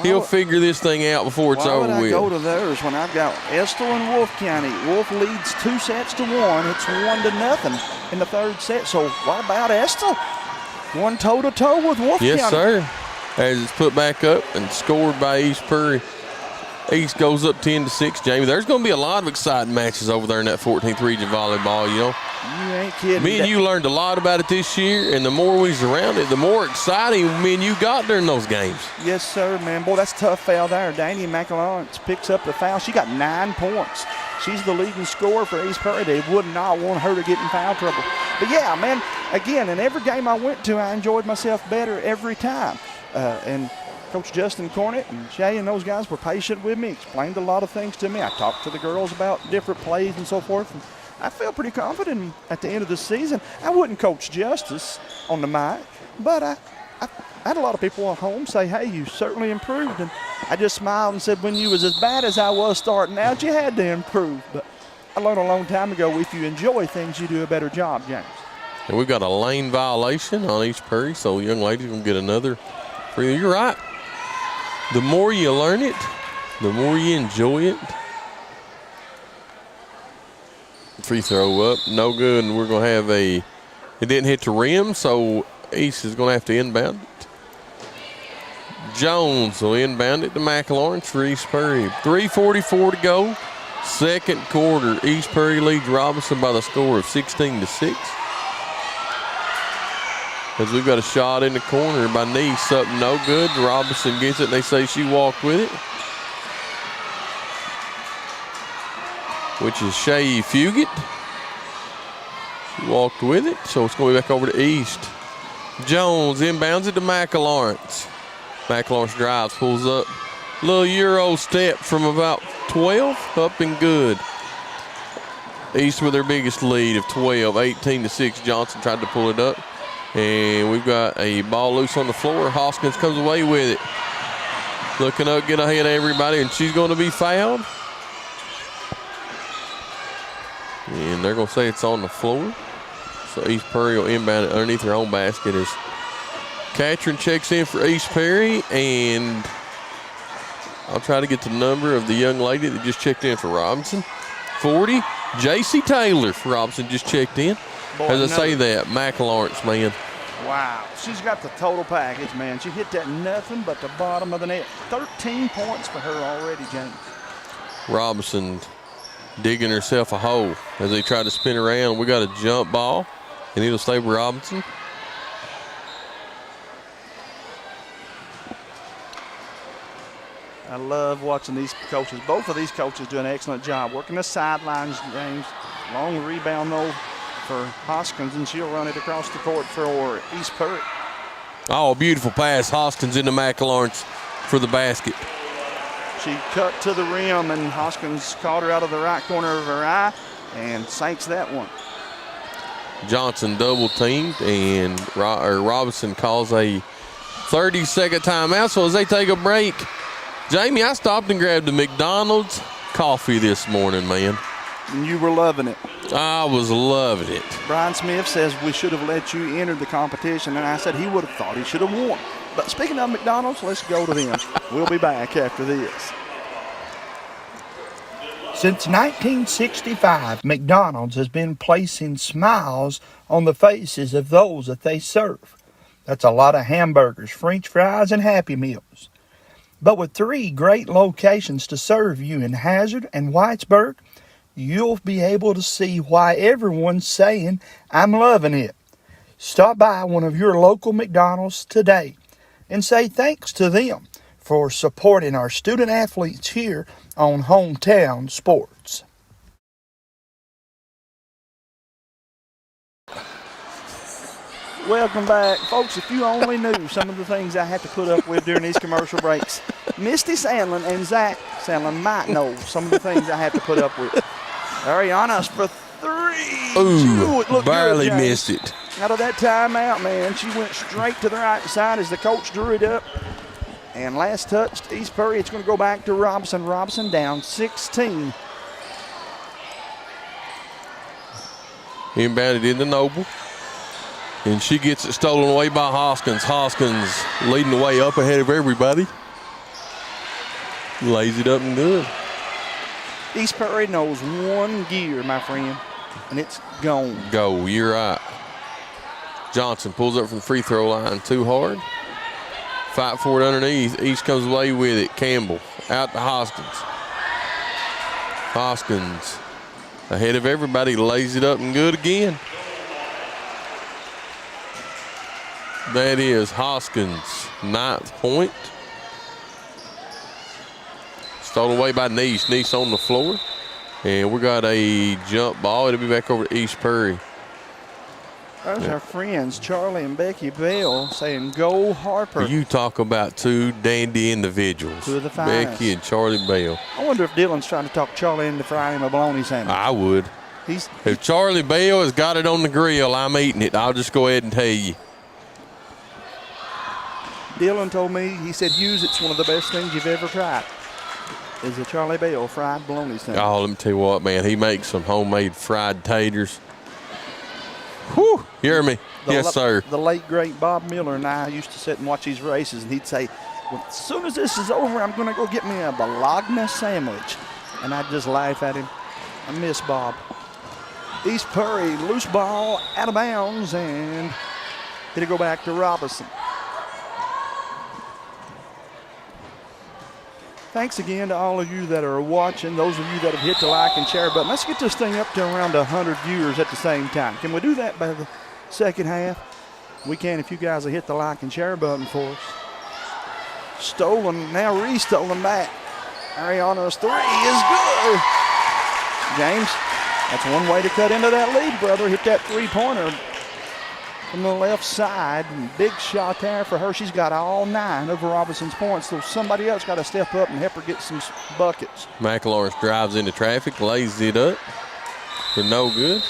He'll figure this thing out before it's over with. Why would I go to theirs when I've got Estill and Wolf County? Wolf leads 2-1. It's 1-0 in the third set. So what about Estill? One toe-to-toe with Wolf County. Yes, sir. As it's put back up and scored by East Prairie. East goes up 10-6, Jamie. There's going to be a lot of exciting matches over there in that 14th Region volleyball, you know. You ain't kidding. Me and you learned a lot about it this year, and the more we was around it, the more exciting me and you got during those games. Yes, sir, man. Boy, that's a tough foul there. Danny McElawrence picks up the foul. She got 9 points. She's the leading scorer for East Prairie. They would not want her to get in foul trouble. But, yeah, man, again, in every game I went to, I enjoyed myself better every time. And Coach Justin Cornett and Shay and those guys were patient with me, explained a lot of things to me. I talked to the girls about different plays and so forth. And I feel pretty confident at the end of the season. I wouldn't coach Justice on the mic, but I had a lot of people at home say, "Hey, you certainly improved." And I just smiled and said, when you was as bad as I was starting out, you had to improve. But I learned a long time ago, if you enjoy things, you do a better job, James. And we've got a lane violation on East Prairie, so the young lady's going to get another free. You're right. The more you learn it, the more you enjoy it. Free throw up, no good, and we're going to have it didn't hit the rim, so East is going to have to inbound it. Jones will inbound it to McElawrence for East Prairie. 3:44 to go. Second quarter, East Prairie leads Robinson by the score of 16-6. As we've got a shot in the corner by Neese, up no good. Robinson gets it, and they say she walked with it, which is Shay Fugit. She walked with it, so it's going to be back over to East. Jones inbounds it to McElawrence. McElawrence drives, pulls up. Little Euro step from about 12, up and good. East with their biggest lead of 12, 18-6. Johnson tried to pull it up. And we've got a ball loose on the floor. Hoskins comes away with it. Looking up, get ahead of everybody, and she's going to be fouled. And they're going to say it's on the floor. So East Perry will inbound it underneath their own basket as Catron checks in for East Perry. And I'll try to get the number of the young lady that just checked in for Robinson. 40. J.C. Taylor for Robinson just checked in. Boy, as I say that, Mac Lawrence, man. Wow, she's got the total package, man. She hit that nothing but the bottom of the net. 13 points for her already, James. Robinson digging herself a hole as they try to spin around. We got a jump ball, and it'll stay with Robinson. I love watching these coaches. Both of these coaches do an excellent job working the sidelines, James. Long rebound, though, for Hoskins, and she'll run it across the court for East Perry. Oh, beautiful pass. Hoskins into Mac Lawrence for the basket. She cut to the rim, and Hoskins caught her out of the right corner of her eye and sinks that one. Johnson double teamed, and Robinson calls a 30-second timeout. So as they take a break, Jamie, I stopped and grabbed the McDonald's coffee this morning, man. And you were loving it. I was loving it. Brian Smith says we should have let you enter the competition, and I said he would have thought he should have won. But speaking of McDonald's, let's go to them. We'll be back after this. Since 1965, McDonald's has been placing smiles on the faces of those that they serve. That's a lot of hamburgers, French fries, and Happy Meals. But with 3 great locations to serve you in Hazard and Whitesburg, you'll be able to see why everyone's saying, I'm loving it. Stop by one of your local McDonald's today and say thanks to them for supporting our student athletes here on Hometown Sports. Welcome back. Folks, if you only knew some of the things I have to put up with during these commercial breaks, Misty Sandlin and Zach Sandlin might know some of the things I have to put up with. Ariana's for 3. Ooh, it looked barely good, James. missed it. Out of that timeout, man, she went straight to the right side as the coach drew it up. And last touch, East Perry, it's going to go back to Robinson. Robinson down 16. Inbounded into Noble. And she gets it stolen away by Hoskins. Hoskins leading the way up ahead of everybody. Lays it up and good. East Perry knows one gear, my friend, and it's gone. Go, you're right. Johnson pulls up from the free throw line too hard. Fight for it underneath. East comes away with it. Campbell out to Hoskins. Hoskins ahead of everybody, lays it up and good again. That is Hoskins' 9th point. Stolen away by Neese. Neese on the floor. And we got a jump ball. It'll be back over to East Perry. Those are our friends, Charlie and Becky Bell, saying, go Harper. You talk about 2 dandy individuals. 2 of the finest. Becky and Charlie Bell. I wonder if Dylan's trying to talk Charlie into frying him a bologna sandwich. I would. If Charlie Bell has got it on the grill, I'm eating it. I'll just go ahead and tell you. Dylan told me, he said, Hughes, it's one of the best things you've ever tried. Is a Charlie Bell fried bologna sandwich. Oh, let me tell you what, man. He makes some homemade fried taters. Whew, you hear me? Yes, sir. The late, great Bob Miller and I used to sit and watch these races, and he'd say, well, as soon as this is over, I'm going to go get me a Bologna sandwich. And I'd just laugh at him. I miss Bob. East Perry, loose ball, out of bounds, and it'll go back to Robinson. Thanks again to all of you that are watching, those of you that have hit the like and share button. Let's get this thing up to around 100 viewers at the same time. Can we do that by the second half? We can if you guys will hit the like and share button for us. Stolen, now re-stolen back. Ariana's 3 is good. James, that's one way to cut into that lead, brother. Hit that 3-pointer from the left side. Big shot there for her. She's got all 9 over Robinson's points, so somebody else got to step up and help her get some buckets. Mac Lawrence drives into traffic, lays it up for no good.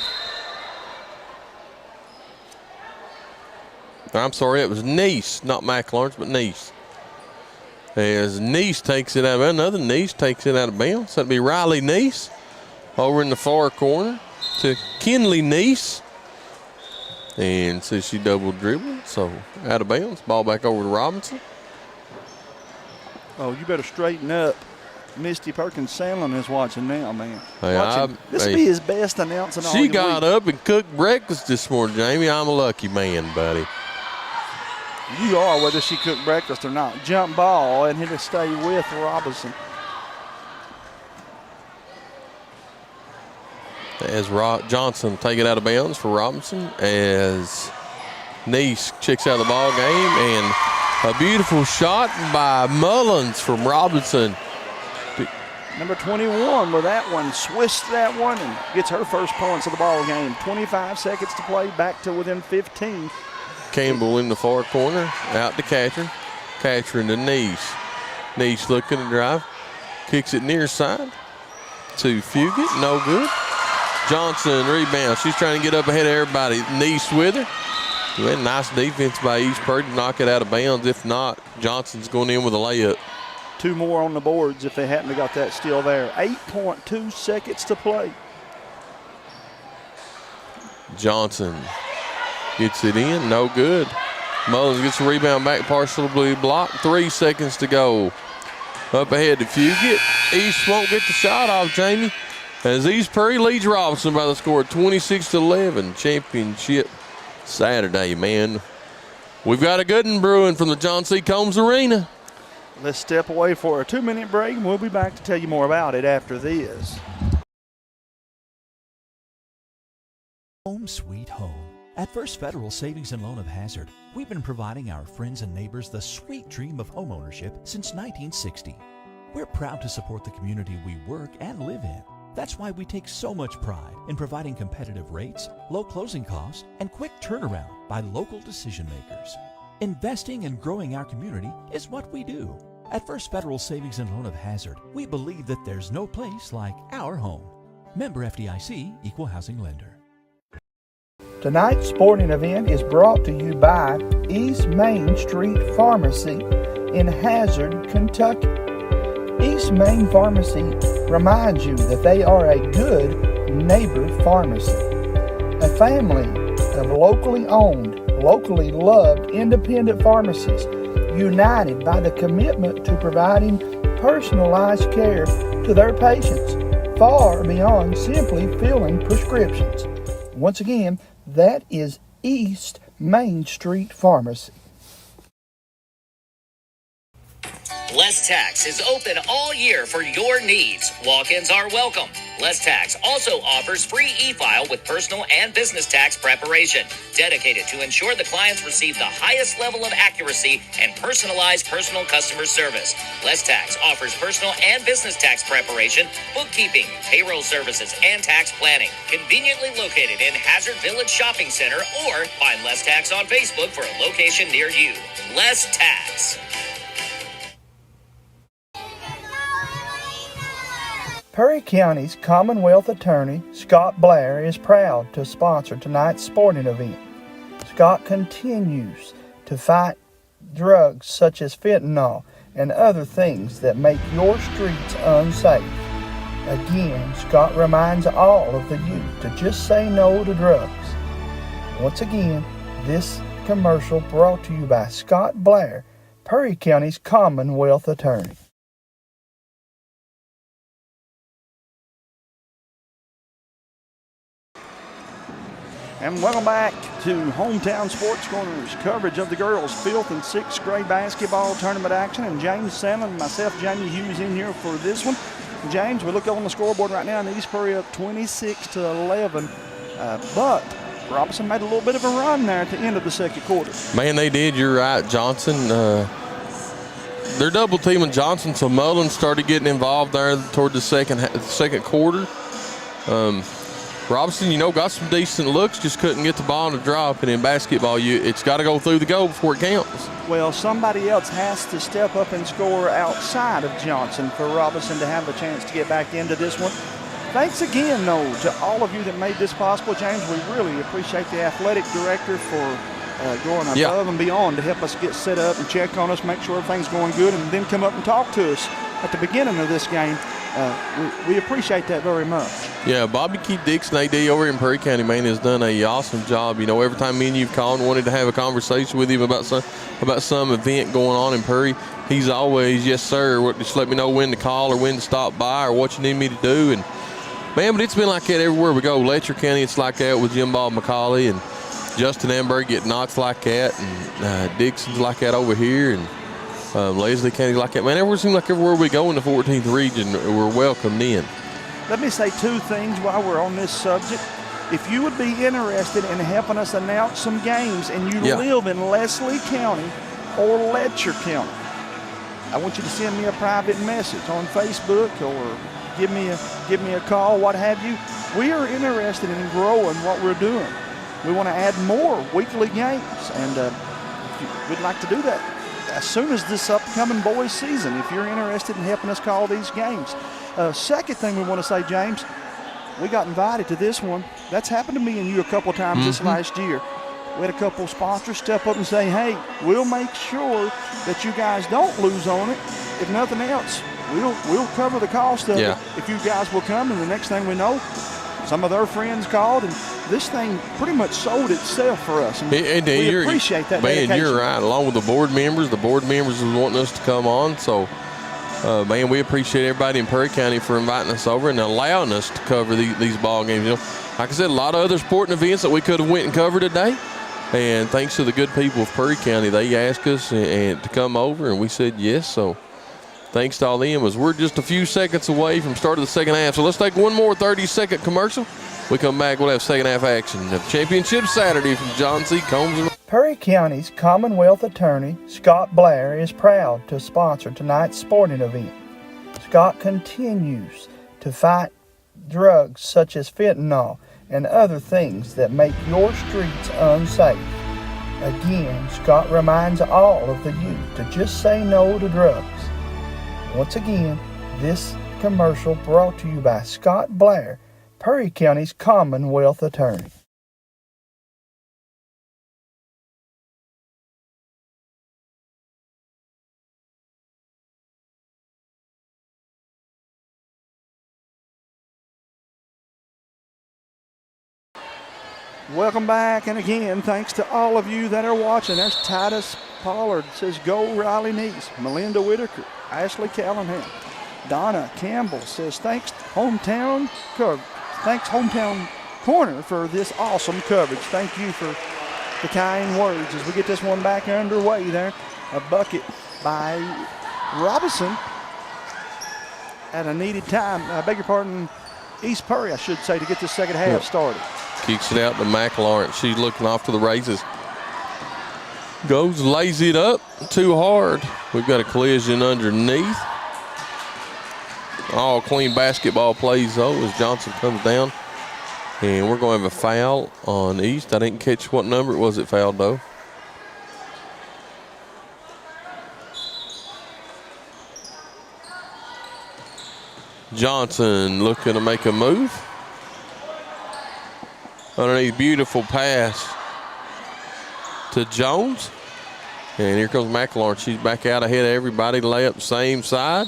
I'm sorry, it was Neese, not Mac Lawrence, but Neese. As Neese takes it out of bounds, another Neese takes it out of bounds. That'd be Riley Neese over in the far corner. to Kinley Neese. And says she double dribbled, so out of bounds. Ball back over to Robinson. Oh, you better straighten up. Misty Perkins Sandlin is watching now, man. Hey, this will be his best announcing all She the got week. up and cooked breakfast this morning, Jamie. I'm a lucky man, buddy. You are, whether she cooked breakfast or not. Jump ball, and he'll stay with Robinson. As Johnson take it out of bounds for Robinson, as Neese checks out of the ball game, and a beautiful shot by Mullins from Robinson. Number 21 with that one, swists that one and gets her first points of the ball game. 25 seconds to play, back to within 15. Campbell in the far corner, out to Catcher. Catcher into Neese. Neese looking to drive, kicks it near side to Fugit, no good. Johnson rebounds. She's trying to get up ahead of everybody. Neese with her. Well, nice defense by East Purdy to knock it out of bounds. If not, Johnson's going in with a layup. 2 more on the boards if they hadn't have got that still there. 8.2 seconds to play. Johnson gets it in, no good. Mullins gets a rebound back, partially blocked. 3 seconds to go. Up ahead to Fugit. East won't get the shot off, Jamie, as East Prairie leads Robinson by the score of 26-11. Championship Saturday, man. We've got a good one brewing from the John C. Combs Arena. Let's step away for a 2-minute break, and we'll be back to tell you more about it after this. Home sweet home. At First Federal Savings and Loan of Hazard, we've been providing our friends and neighbors the sweet dream of homeownership since 1960. We're proud to support the community we work and live in. That's why we take so much pride in providing competitive rates, low closing costs, and quick turnaround by local decision makers. Investing and growing our community is what we do. At First Federal Savings and Loan of Hazard, we believe that there's no place like our home. Member FDIC, Equal Housing Lender. Tonight's sporting event is brought to you by East Main Street Pharmacy in Hazard, Kentucky. East Main Pharmacy reminds you that they are a good neighbor pharmacy. A family of locally owned, locally loved independent pharmacies united by the commitment to providing personalized care to their patients, far beyond simply filling prescriptions. Once again, that is East Main Street Pharmacy. Les Tax is open all year for your needs. Walk-ins are welcome. Les Tax also offers free e-file with personal and business tax preparation, dedicated to ensure the clients receive the highest level of accuracy and personalized personal customer service. Les Tax offers personal and business tax preparation, bookkeeping, payroll services, and tax planning. Conveniently located in Hazard Village Shopping Center, or find Les Tax on Facebook for a location near you. Les Tax. Perry County's Commonwealth Attorney, Scott Blair, is proud to sponsor tonight's sporting event. Scott continues to fight drugs such as fentanyl and other things that make your streets unsafe. Again, Scott reminds all of the youth to just say no to drugs. Once again, this commercial brought to you by Scott Blair, Perry County's Commonwealth Attorney. And welcome back to Hometown Sports Corner's coverage of the girls' 5th and 6th grade basketball tournament action. And James Salmon and myself, Jamie Hughes, in here for this one. James, we look on the scoreboard right now, and East Prairie up 26-11. But Robinson made a little bit of a run there at the end of the second quarter. Man, they did. You're right, Johnson. They're double teaming Johnson, so Mullins started getting involved there toward the second quarter. Robinson, got some decent looks, just couldn't get the ball to drop. And in basketball, it's got to go through the goal before it counts. Well, somebody else has to step up and score outside of Johnson for Robinson to have a chance to get back into this one. Thanks again, though, to all of you that made this possible. James, we really appreciate the athletic director for going above and beyond to help us get set up and check on us, make sure everything's going good, and then come up and talk to us at the beginning of this game. we appreciate that very much. Yeah, Bobby Keith Dixon, AD over in Perry County, man, has done an awesome job. You know, every time me and you've called and wanted to have a conversation with him about some event going on in Perry, he's always, yes, sir, just let me know when to call or when to stop by or what you need me to do. And, man, but it's been like that everywhere we go. Letcher County, it's like that with Jim Bob McCauley, and Justin Amberg at Knox like that, and Dixon's like that over here, and Leslie County's like that. Man, everywhere seems like everywhere we go in the 14th region, we're welcomed in. Let me say two things while we're on this subject. If you would be interested in helping us announce some games and you live in Leslie County or Letcher County, I want you to send me a private message on Facebook or give me a call, what have you. We are interested in growing what we're doing. We want to add more weekly games, and we'd like to do that as soon as this upcoming boys season, if you're interested in helping us call these games. Second thing we want to say, James, we got invited to this one. That's happened to me and you a couple of times this last year. We had a couple of sponsors step up and say, hey, we'll make sure that you guys don't lose on it. If nothing else, we'll cover the cost of it if you guys will come. And the next thing we know, some of their friends called, and this thing pretty much sold itself for us. And we appreciate that dedication. Man, you're right. Along with the board members was wanting us to come on. So, man, we appreciate everybody in Perry County for inviting us over and allowing us to cover these ball games. You know, like I said, a lot of other sporting events that we could have went and covered today. And thanks to the good people of Perry County, they asked us and to come over, and we said yes. So thanks to all them, as we're just a few seconds away from start of the second half. So let's take one more 30-second commercial. We come back, we'll have second half action of Championship Saturday from John C. Combs. Perry County's Commonwealth Attorney, Scott Blair, is proud to sponsor tonight's sporting event. Scott continues to fight drugs such as fentanyl and other things that make your streets unsafe. Again, Scott reminds all of the youth to just say no to drugs. Once again, this commercial brought to you by Scott Blair, Perry County's Commonwealth Attorney. Welcome back, and again, thanks to all of you that are watching. There's Titus Pollard, says go Riley Neese. Melinda Whitaker, Ashley Callahan. Donna Campbell says thanks Hometown Corner for this awesome coverage. Thank you for the kind words as we get this one back underway there. A bucket by Robinson at a needed time. I beg your pardon, East Perry, I should say, to get this second half started. Kicks it out to McLaurin. She's looking off to the races. Goes, lays it up too hard. We've got a collision underneath. All clean basketball plays, though, as Johnson comes down. And we're going to have a foul on East. I didn't catch what number it was that fouled, though. Johnson looking to make a move. Underneath, beautiful pass to Jones. And here comes McLaurin. She's back out ahead of everybody. Layup same side.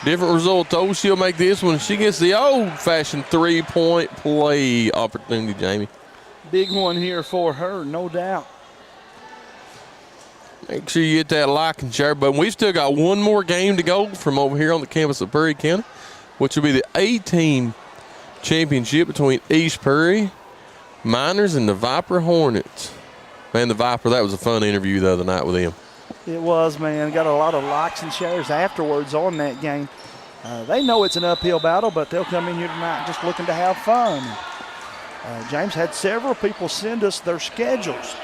Different result, though. She'll make this one. She gets the old-fashioned three-point play opportunity, Jamie. Big one here for her, no doubt. Make sure you hit that like and share button. We've still got one more game to go from over here on the campus of Perry County, which will be the A-team championship between East Perry Miners and the Viper Hornets. Man, the Viper, that was a fun interview the other night with him. It was, man. Got a lot of likes and shares afterwards on that game. They know it's an uphill battle, but they'll come in here tonight just looking to have fun. James had several people send us their schedules.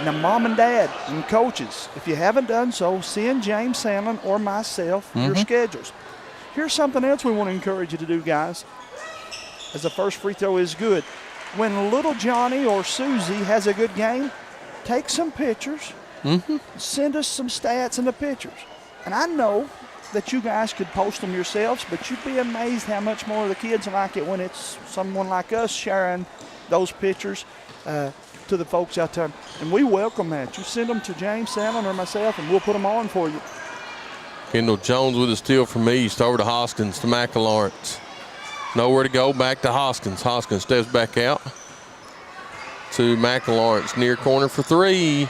Now, mom and dad and coaches, if you haven't done so, send James Sandlin or myself your schedules. Here's something else we want to encourage you to do, guys, as the first free throw is good. When little Johnny or Susie has a good game, take some pictures, send us some stats and the pictures. And I know that you guys could post them yourselves, but you'd be amazed how much more the kids like it when it's someone like us sharing those pictures to the folks out there. And we welcome that. You send them to James Sandlin or myself, and we'll put them on for you. Kendall Jones with a steal from East. Over to Hoskins to McElawrence. Nowhere to go. Back to Hoskins. Hoskins steps back out to McElawrence. Near corner for three.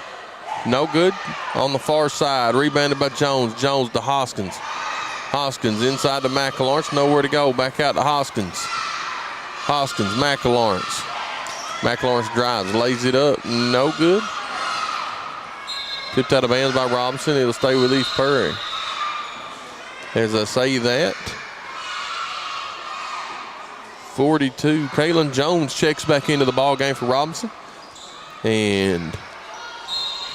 No good. On the far side. Rebounded by Jones. Jones to Hoskins. Hoskins inside to McElawrence. Nowhere to go. Back out to Hoskins. Hoskins, McElawrence. McElawrence drives. Lays it up. No good. Tipped out of bounds by Robinson. It'll stay with East Prairie. As I say that, 42. Kaylin Jones checks back into the ball game for Robinson. And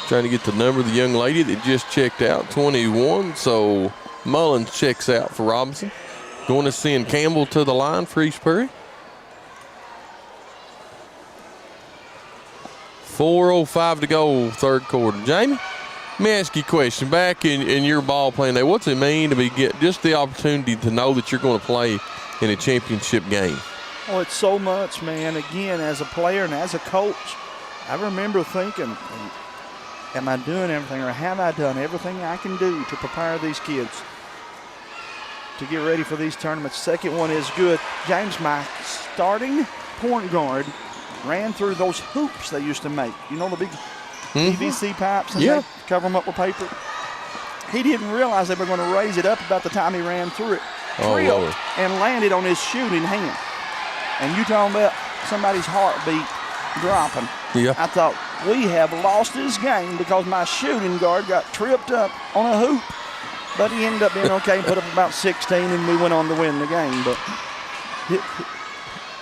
trying to get the number of the young lady that just checked out, 21. So Mullins checks out for Robinson. Going to send Campbell to the line for East Prairie. 4:05 to go, third quarter. Jamie, let me ask you a question. Back in your ball playing day, what's it mean to get just the opportunity to know that you're going to play in a championship game? Oh, it's so much, man. Again, as a player and as a coach, I remember thinking, am I doing everything, or have I done everything I can do to prepare these kids to get ready for these tournaments? Second one is good. James, my starting point guard, ran through those hoops they used to make. You know, the big PVC pipes, and they cover them up with paper. He didn't realize they were going to raise it up about the time he ran through it. Tripped and landed on his shooting hand. And you talking about somebody's heartbeat dropping. Yeah. I thought, we have lost this game because my shooting guard got tripped up on a hoop. But he ended up being okay, put up about 16, and we went on to win the game. But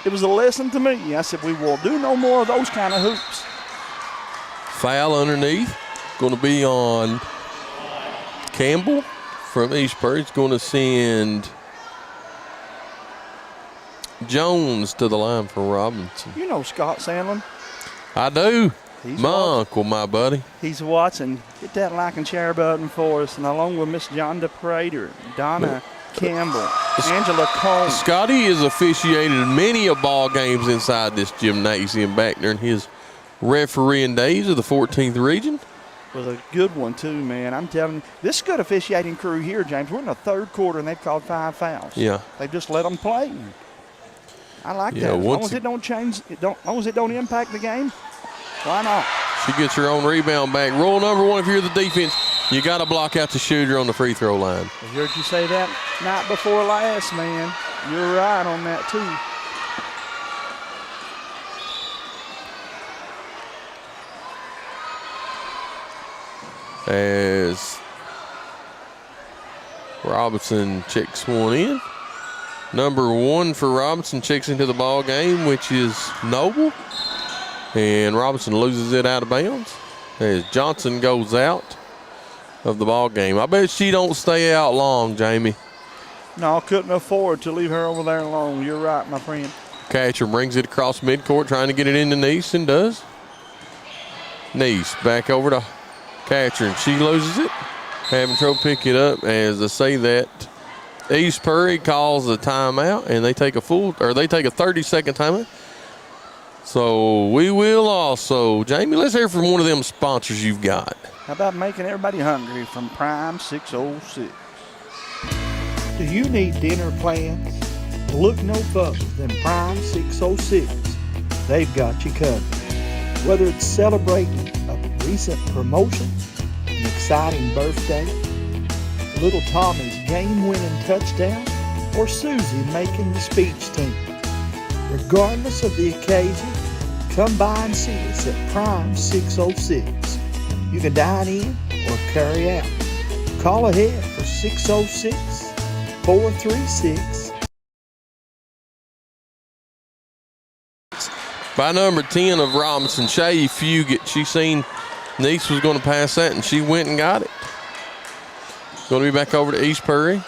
it was a lesson to me. I said, we will do no more of those kind of hoops. Foul underneath. Going to be on Campbell from East Prairie. It's going to send Jones to the line for Robinson. You know Scott Sandlin? I do. He's my uncle, my buddy. He's watching. Hit that like and share button for us, and along with Miss Jonda Prater, Donna Campbell, Angela Cole. Scotty has officiated many of ball games inside this gymnasium back during his refereeing days of the 14th region. Was a good one too, man. I'm telling you, this good officiating crew here, James. We're in the third quarter, and they've called 5 fouls. Yeah. They've just let them play. I like that. As long as it don't change, as long as it don't impact the game, why not? She gets her own rebound back. Rule number one, if you're the defense, you got to block out the shooter on the free throw line. I heard you say that night before last, man. You're right on that too. As Robinson checks one in. Number one for Robinson checks into the ball game, which is Noble. And Robinson loses it out of bounds as Johnson goes out of the ball game. I bet she don't stay out long, Jamie. No, couldn't afford to leave her over there alone. You're right, my friend. Catcher brings it across midcourt, trying to get it into Neese, and does. Neese back over to Catcher, and she loses it. Having trouble pick it up. As I say that, East Prairie calls a timeout, and they take a 30-second timeout. So we will also, Jamie, let's hear from one of them sponsors you've got. How about making everybody hungry from Prime 606? Do you need dinner plans? Look no further than Prime 606. They've got you covered. Whether it's celebrating a recent promotion, an exciting birthday, little Tommy's game-winning touchdown, or Susie making the speech team. Regardless of the occasion, come by and see us at Prime 606. You can dine in or carry out. Call ahead for 606-436. By number 10 of Robinson, Shay Fugit. She seen Neese was going to pass that, and she went and got it. Going to be back over to East Prairie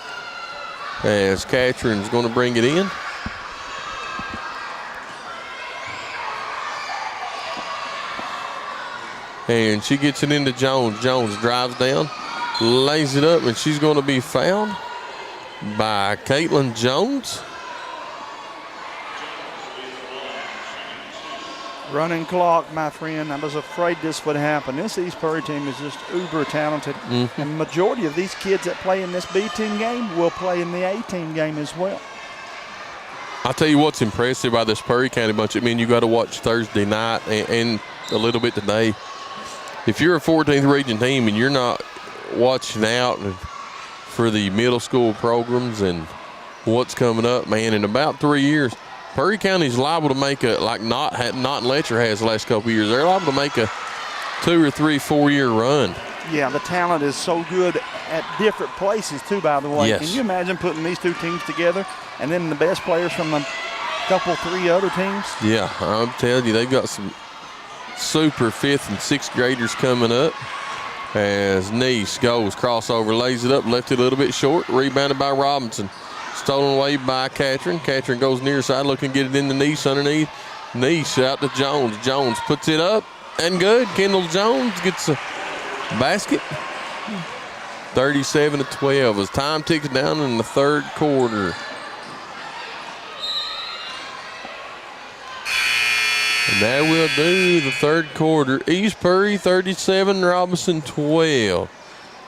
as Catherine's going to bring it in. And she gets it into Jones. Jones drives down, lays it up, and she's going to be fouled by Caitlin Jones. Running clock, my friend. I was afraid this would happen. This East Prairie team is just uber talented. And the majority of these kids that play in this B-team game will play in the A-team game as well. I'll tell you what's impressive about this Prairie County bunch. I mean, you got to watch Thursday night and a little bit today. If you're a 14th region team and you're not watching out for the middle school programs and what's coming up, man, in about 3 years, Prairie County's liable to make a, like Not Letcher has the last couple of years, they're liable to make a 2 or 3, 4 year run. Yeah, the talent is so good at different places too, by the way. Yes. Can you imagine putting these two teams together and then the best players from a couple, 3 other teams? Yeah, I'm telling you, they've got some super 5th and 6th graders coming up. As Nice goes, crossover, lays it up, left it a little bit short, rebounded by Robinson. Stolen away by Catherine. Catherine goes near side, looking to get it into Nice underneath. Nice out to Jones. Jones puts it up and good. Kendall Jones gets a basket. 37-12 as time ticks down in the third quarter. And that will do the third quarter. East Prairie 37, Robinson 12.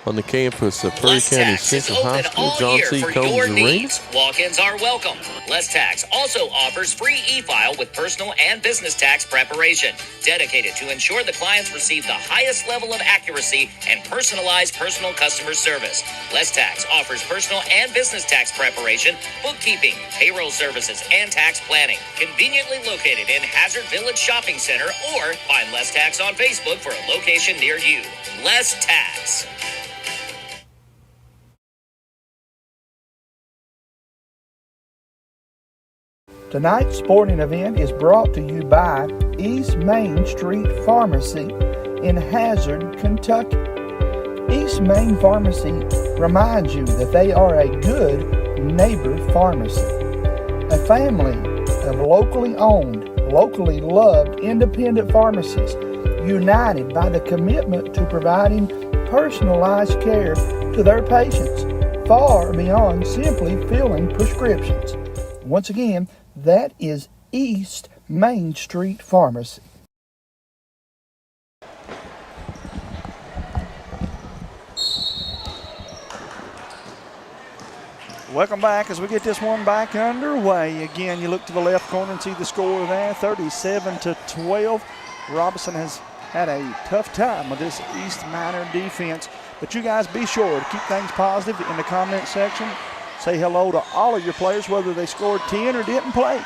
On the campus of Prairie County Central High School, John C. Combs Arena. Walk-ins are welcome. Les Tax also offers free e-file with personal and business tax preparation, dedicated to ensure the clients receive the highest level of accuracy and personalized personal customer service. Les Tax offers personal and business tax preparation, bookkeeping, payroll services, and tax planning. Conveniently located in Hazard Village Shopping Center, or find Les Tax on Facebook for a location near you. Les Tax. Tonight's sporting event is brought to you by East Main Street Pharmacy in Hazard, Kentucky. East Main Pharmacy reminds you that they are a good neighbor pharmacy. A family of locally owned, locally loved independent pharmacies united by the commitment to providing personalized care to their patients, far beyond simply filling prescriptions. Once again, that is East Main Street Pharmacy. Welcome back as we get this one back underway. Again, you look to the left corner and see the score there, 37-12. Robinson has had a tough time with this East Minor defense. But you guys be sure to keep things positive in the comment section. Say hello to all of your players, whether they scored 10 or didn't play.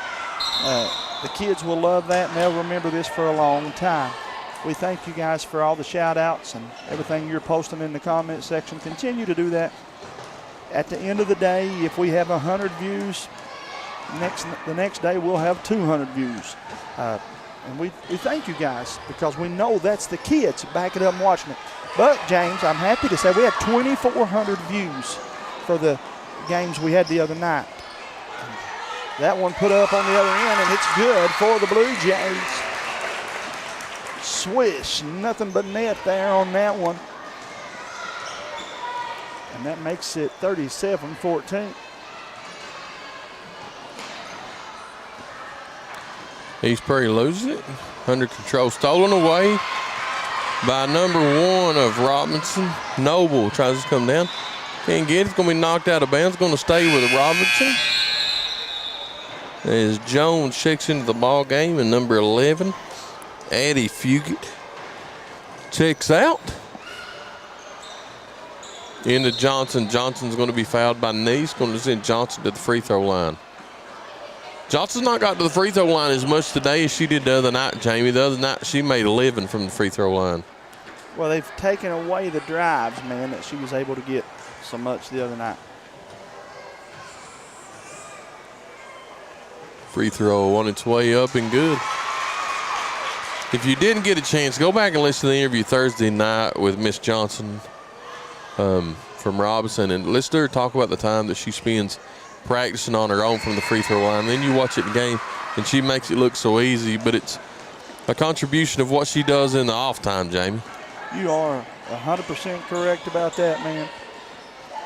The kids will love that, and they'll remember this for a long time. We thank you guys for all the shout-outs and everything you're posting in the comment section. Continue to do that. At the end of the day, if we have 100 views, the next day we'll have 200 views. And we thank you guys because we know that's the kids backing up and watching it. But, James, I'm happy to say we had 2,400 views for the games we had the other night. That one put up on the other end, and it's good for the Blue Jays. Swish, nothing but net there on that one. And that makes it 37-14. East Prairie loses it. Under control, stolen away by number 1 of Robinson. Noble tries to come down. Can't get it. It's going to be knocked out of bounds. Going to stay with Robinson. As Jones checks into the ball game, and number 11, Addie Fugit, checks out. Into Johnson. Johnson's going to be fouled by Nice. Going to send Johnson to the free throw line. Johnson's not got to the free throw line as much today as she did the other night, Jamie. The other night she made 11 from the free throw line. Well, they've taken away the drives, man, that she was able to get so much the other night. Free throw on its way up and good. If you didn't get a chance, go back and listen to the interview Thursday night with Miss Johnson from Robinson, and listen to her talk about the time that she spends practicing on her own from the free throw line. Then you watch it in the game, and she makes it look so easy, but it's a contribution of what she does in the off time, Jamie. You are 100% correct about that, man.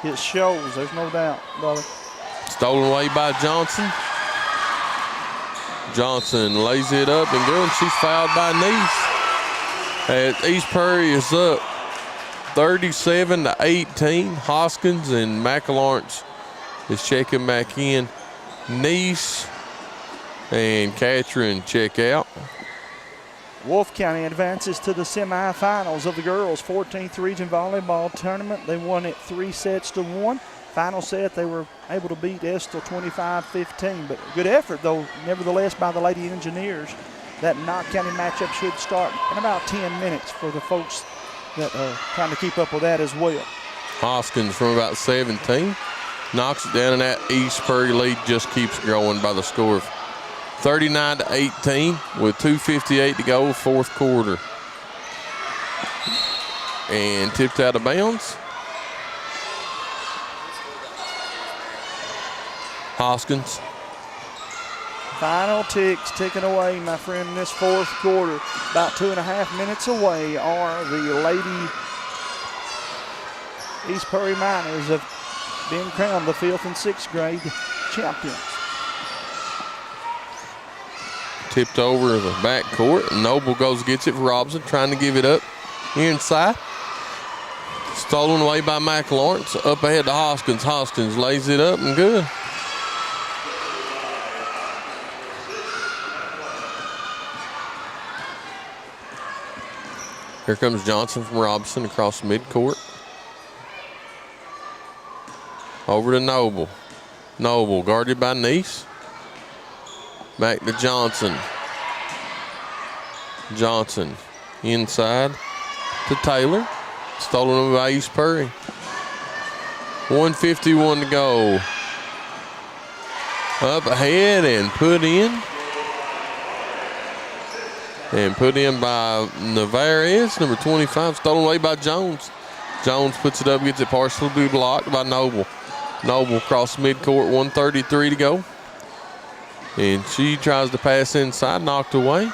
It shows, there's no doubt, brother. Stolen away by Johnson. Johnson lays it up and good. She's fouled by Nice. As East Prairie is up 37-18. Hoskins and McElawrence is checking back in. Nice and Catherine check out. Wolfe County advances to the semifinals of the girls' 14th Region Volleyball Tournament. They won it 3 sets to 1. Final set, they were able to beat Estill 25-15. But good effort, though, nevertheless, by the Lady Engineers. That Knott County matchup should start in about 10 minutes for the folks that are trying to keep up with that as well. Hoskins from about 17 knocks it down, and that East Prairie lead just keeps growing by the score of 39-18 with 2:58 to go, fourth quarter. And tipped out of bounds. Hoskins. Final ticks ticking away, my friend, in this fourth quarter. About 2.5 minutes away are the Lady East Prairie Miners have been crowned the 5th and 6th grade champions. Tipped over the back court. Noble goes, gets it for Robinson, trying to give it up inside. Stolen away by McElawrence. Up ahead to Hoskins. Hoskins lays it up and good. Here comes Johnson from Robinson across midcourt. Over to Noble. Noble guarded by Nice. Back to Johnson. Johnson inside to Taylor. Stolen by East Prairie. 1:51 to go. Up ahead and put in. And put in by Navarez, number 25. Stolen away by Jones. Jones puts it up, gets it partially blocked by Noble. Noble across midcourt, 1:33 to go. And she tries to pass inside, knocked away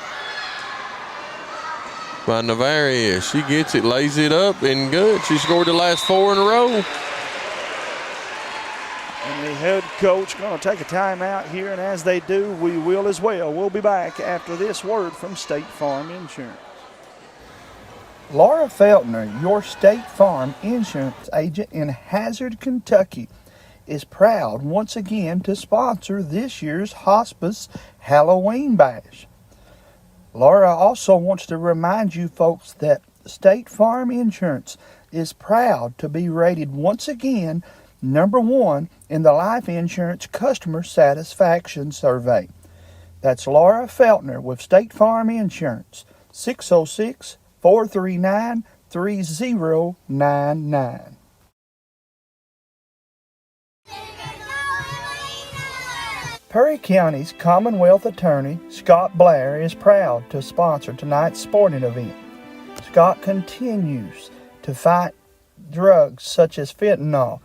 by Navarez. She gets it, lays it up, and good. She scored the last 4 in a row. And the head coach going to take a timeout here, and as they do, we will as well. We'll be back after this word from State Farm Insurance. Laura Feltner, your State Farm Insurance agent in Hazard, Kentucky, is proud once again to sponsor this year's Hospice Halloween Bash. Laura also wants to remind you folks that State Farm Insurance is proud to be rated once again #1 in the Life Insurance Customer Satisfaction Survey. That's Laura Feltner with State Farm Insurance, 606-439-3099. Perry County's Commonwealth Attorney, Scott Blair, is proud to sponsor tonight's sporting event. Scott continues to fight drugs such as fentanyl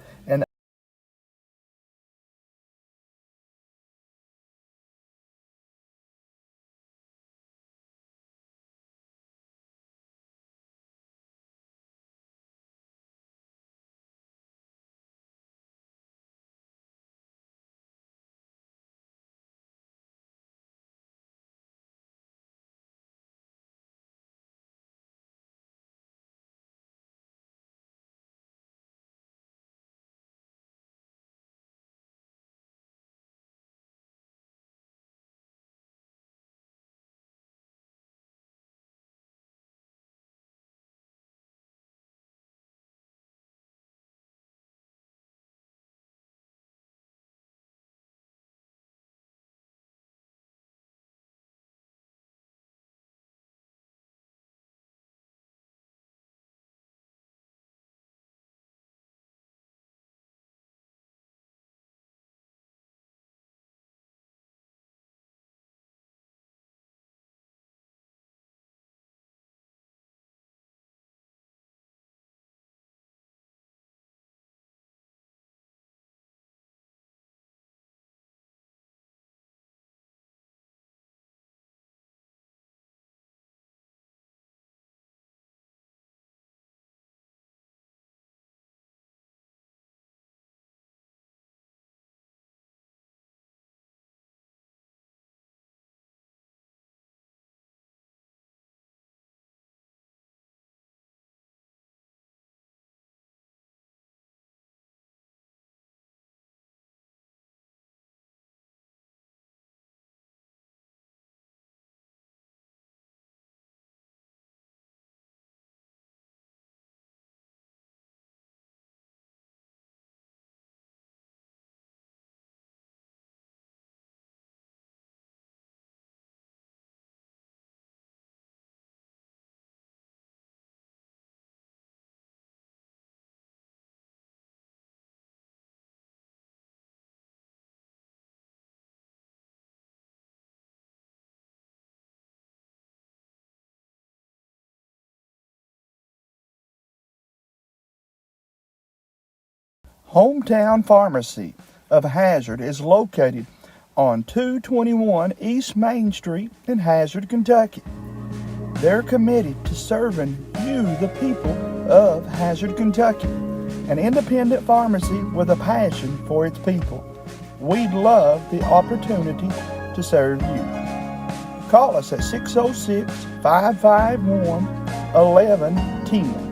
Hometown Pharmacy of Hazard is located on 221 East Main Street in Hazard, Kentucky. They're committed to serving you, the people of Hazard, Kentucky, an independent pharmacy with a passion for its people. We'd love the opportunity to serve you. Call us at 606-551-1110.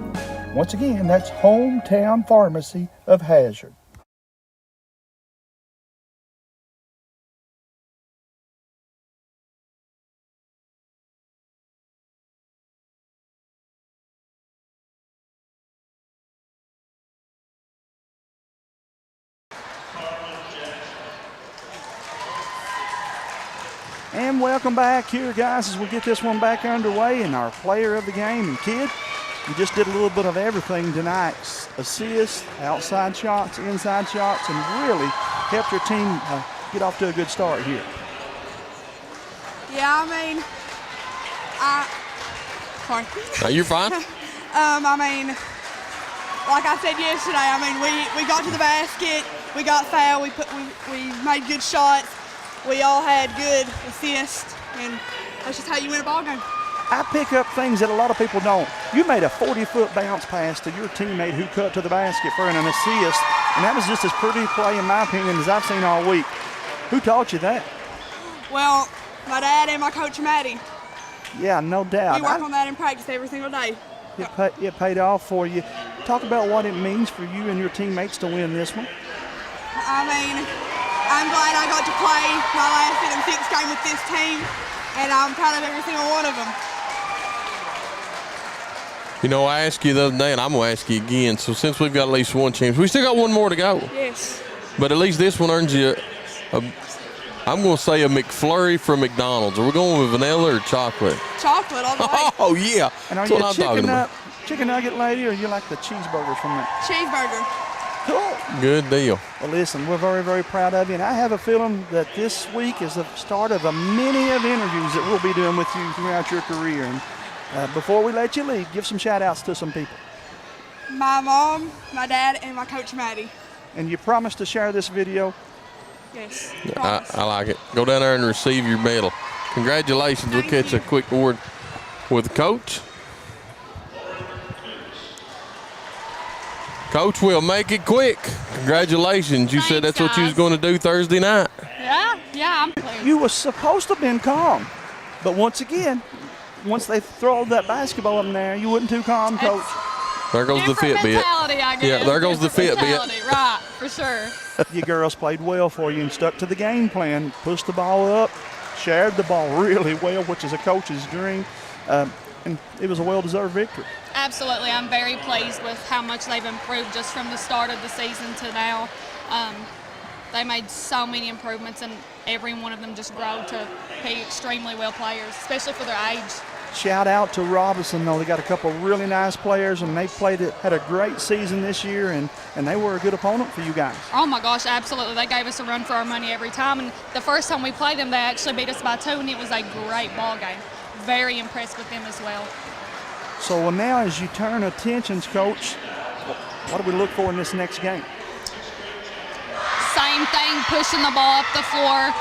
Once again, that's Hometown Pharmacy of Hazard. And welcome back here, guys, as we get this one back underway. And our player of the game, and kid, you just did a little bit of everything tonight. Assists, outside shots, inside shots, and really helped your team get off to a good start here. Yeah, I mean, sorry. No, you're fine. I mean, like I said yesterday, I mean, we got to the basket, we got fouled, we made good shots, we all had good assists, and that's just how you win a ball game. I pick up things that a lot of people don't. You made a 40-foot bounce pass to your teammate who cut to the basket for an assist, and that was just as pretty play, in my opinion, as I've seen all week. Who taught you that? Well, my dad and my coach, Maddie. Yeah, no doubt. We work on that in practice every single day. It paid off for you. Talk about what it means for you and your teammates to win this one. I mean, I'm glad I got to play my last 5th and 6th game with this team, and I'm proud of every single one of them. You know, I asked you the other day, and I'm going to ask you again. So since we've got at least one chance, we still got one more to go. Yes. But at least this one earns you, I'm going to say a McFlurry from McDonald's. Are we going with vanilla or chocolate? Chocolate all the way. Oh, yeah. And are That's you what a I'm talking about. chicken nugget lady, or you like the cheeseburgers from that? Cheeseburger. Cool. Good deal. Well, listen, we're very, very proud of you, and I have a feeling that this week is the start of a many of interviews that we'll be doing with you throughout your career. And before we let you leave, give some shout-outs to some people. My mom, my dad, and my coach, Maddie. And you promise to share this video? Yes. I like it. Go down there and receive your medal. Congratulations. We'll catch a quick word with the coach. Coach, we'll make it quick. Congratulations. You said that's what you was going to do Thursday night. Yeah, I'm pleased. You were supposed to have been calm. But once again, once they throw that basketball in there, you wasn't too calm, Coach. There goes the Fitbit. Mentality, I guess. Yeah, there goes the Fitbit. Right, for sure. You girls played well for you and stuck to the game plan, pushed the ball up, shared the ball really well, which is a coach's dream, and it was a well-deserved victory. Absolutely. I'm very pleased with how much they've improved just from the start of the season to now. They made so many improvements, and every one of them just grew to be extremely well players, especially for their age. Shout out to Robinson, though. They got a couple of really nice players, and they had a great season this year, and they were a good opponent for you guys. Oh my gosh, absolutely. They gave us a run for our money every time, and the first time we played them, they actually beat us by 2, and it was a great ball game. Very impressed with them as well. So now as you turn attentions, Coach, what do we look for in this next game? Same thing, pushing the ball up the floor,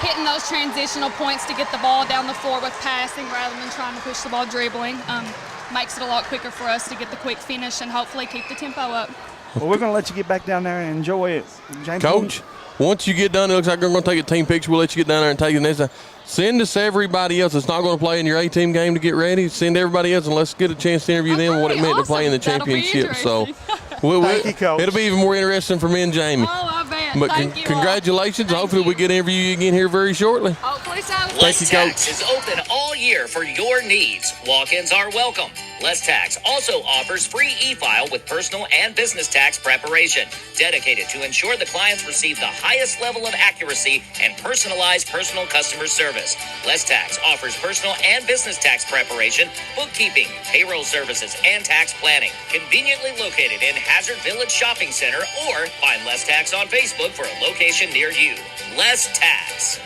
hitting those transitional points to get the ball down the floor with passing rather than trying to push the ball dribbling. Makes it a lot quicker for us to get the quick finish and hopefully keep the tempo up. Well, we're going to let you get back down there and enjoy it. James, Coach, once you get done, it looks like we're going to take a team picture. We'll let you get down there and take the next time. Send us everybody else that's not going to play in your A-team game to get ready. Send everybody else, and let's get a chance to interview them what it meant to play in the championship. So Thank you, Coach. It'll be even more interesting for me and Jamie. Oh, I bet. But Thank you all. congratulations. Thank Hopefully we get an interview you again here very shortly. Hopefully so. Thank you, Coach. Is open all year for your needs. Walk-ins are welcome. Les Tax also offers free e-file with personal and business tax preparation, dedicated to ensure the clients receive the highest level of accuracy and personalized personal customer service. Les Tax offers personal and business tax preparation, bookkeeping, payroll services, and tax planning. Conveniently located in Hazard Village Shopping Center, or find Les Tax on Facebook for a location near you. Les Tax.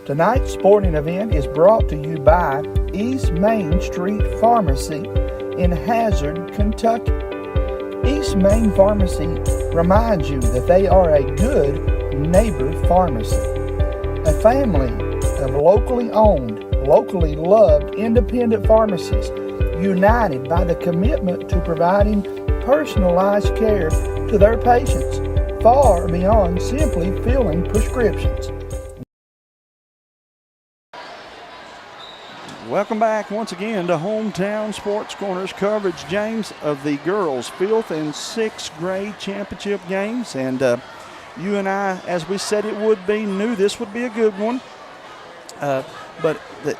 Tonight's sporting event is brought to you by East Main Street Pharmacy in Hazard, Kentucky. East Main Pharmacy reminds you that they are a good neighbor pharmacy. A family of locally owned, locally loved independent pharmacies united by the commitment to providing personalized care to their patients, far beyond simply filling prescriptions. Welcome back once again to Hometown Sports Corners coverage, James, of the girls' 5th and 6th grade championship games. And you and I, as we said it would be, knew this would be a good one. But the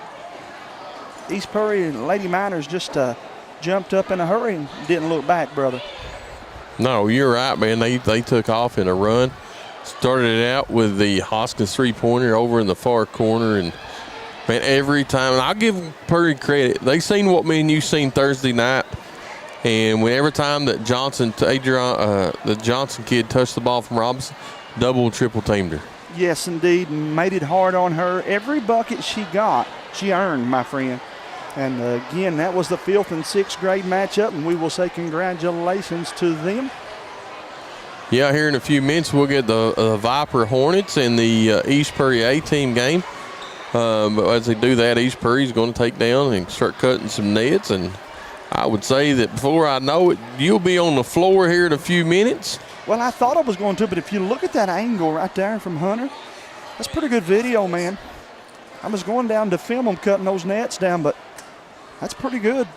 East Prairie and Lady Miners just jumped up in a hurry and didn't look back, brother. No, you're right, man. They took off in a run. Started it out with the Hoskins three-pointer over in the far corner, and man, every time, and I'll give Prairie credit. They seen what me and you seen Thursday night, and every time that the Johnson kid touched the ball from Robinson, double and triple teamed her. Yes, indeed, made it hard on her. Every bucket she got, she earned, my friend. And again, that was the 5th and 6th grade matchup, and we will say congratulations to them. Yeah, here in a few minutes we'll get the Viper Hornets in the East Prairie A-team game. But as they do that, East Prairie is going to take down and start cutting some nets. And I would say that before I know it, you'll be on the floor here in a few minutes. Well, I thought I was going to, but if you look at that angle right there from Hunter, that's pretty good video, man. I was going down to film them cutting those nets down, but that's pretty good.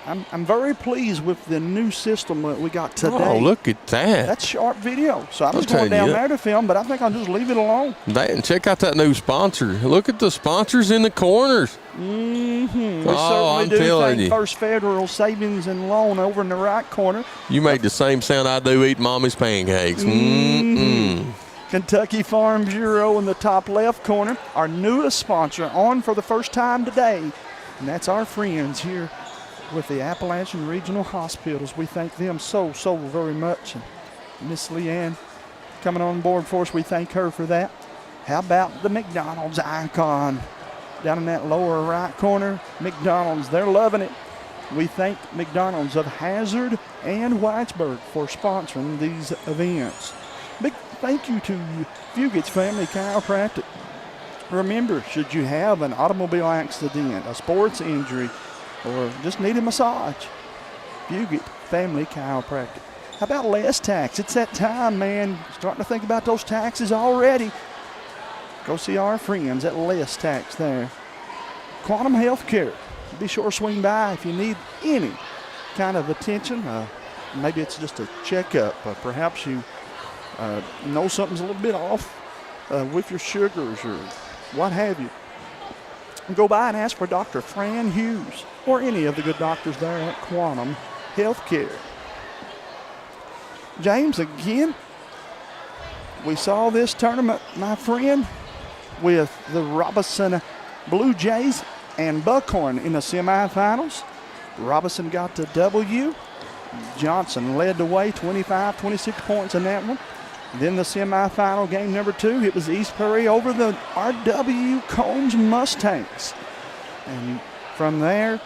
I'm very pleased with the new system that we got today. Oh, look at that. That's sharp video. So I was going down there to film, but I think I'll just leave it alone. And check out that new sponsor. Look at the sponsors in the corners. Mm-hmm. We I'm certainly do telling thank you. First Federal Savings and Loan over in the right corner. You made the same sound I do eating Mommy's pancakes. Mm-mm. Kentucky Farm Bureau in the top left corner. Our newest sponsor on for the first time today, and that's our friends here with the Appalachian Regional Hospitals. We thank them so very much. And Miss Leanne coming on board for us, we thank her for that. How about the McDonald's icon down in that lower right corner? McDonald's, they're loving it. We thank McDonald's of Hazard and Whitesburg for sponsoring these events. Big thank you to Fugett's Family Chiropractic. Remember, should you have an automobile accident, a sports injury, or just need a massage, Fugett Family Chiropractic. How about less tax? It's that time, man. Starting to think about those taxes already. Go see our friends at Less Tax there. Quantum Healthcare. Be sure to swing by if you need any kind of attention. Maybe it's just a checkup. Perhaps you know something's a little bit off with your sugars or what have you. Go by and ask for Dr. Fran Hughes or any of the good doctors there at Quantum Healthcare. James, again, we saw this tournament, my friend, with the Robinson Blue Jays and Buckhorn in the semifinals. Robinson got the W. Johnson led the way, 26 points in that one. Then the semifinal game number 2, it was East Prairie over the R.W. Combs Mustangs. And from there,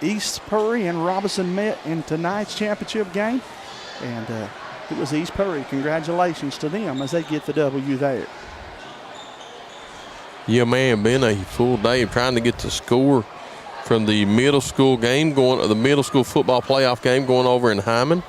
East Prairie and Robinson met in tonight's championship game. And it was East Prairie. Congratulations to them as they get the W there. Yeah, man, been a full day of trying to get the score from the middle school game, the middle school football playoff game going over in Hyman.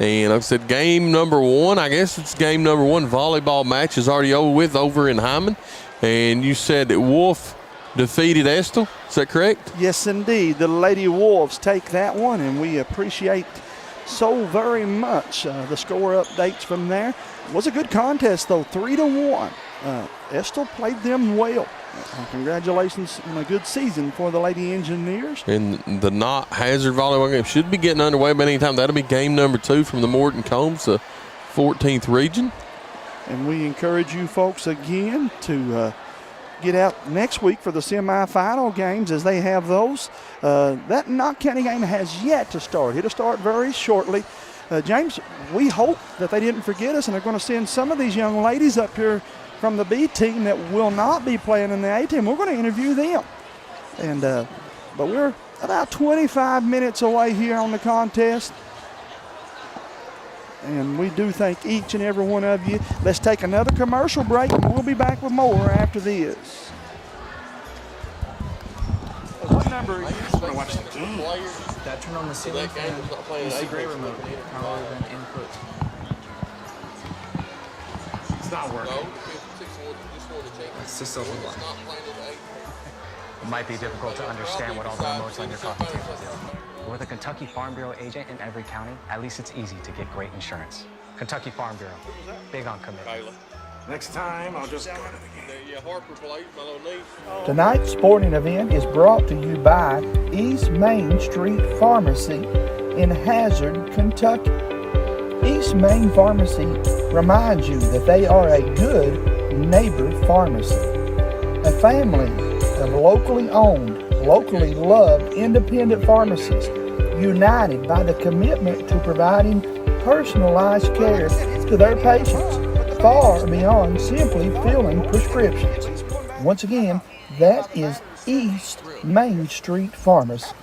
And like I said, game number 1, I guess it's game number 1 volleyball match is already over in Hyman. And you said that Wolf defeated Estill. Is that correct? Yes, indeed. The Lady Wolves take that one, and we appreciate so very much the score updates from there. It was a good contest, though, 3-1. Estill played them well. Congratulations on a good season for the Lady Engineers. And the Knott Hazard volleyball game should be getting underway by any time. That'll be game number 2 from the Morton Combs, the 14th region. And we encourage you folks again to get out next week for the semifinal games as they have those. That Knott County game has yet to start. It'll start very shortly. James, we hope that they didn't forget us and are going to send some of these young ladies up here from the B team that will not be playing in the A team. We're going to interview them. And but we're about 25 minutes away here on the contest. And we do thank each and every one of you. Let's take another commercial break, and we'll be back with more after this. What number are you? I'm gonna watch the game. That turn on the ceiling fan, use the gray remote, hit power, then input. It's not working. Assist self-lock. It might be difficult to understand what all the remotes on your coffee table do. But with a Kentucky Farm Bureau agent in every county, at least it's easy to get great insurance. Kentucky Farm Bureau, big on commitment. Next time, I'll just go to the game. Tonight's sporting event is brought to you by East Main Street Pharmacy in Hazard, Kentucky. East Main Pharmacy reminds you that they are a good neighbor pharmacy. A family of locally owned, locally loved independent pharmacies united by the commitment to providing personalized care to their patients, far beyond simply filling prescriptions. Once again, that is East Main Street Pharmacy.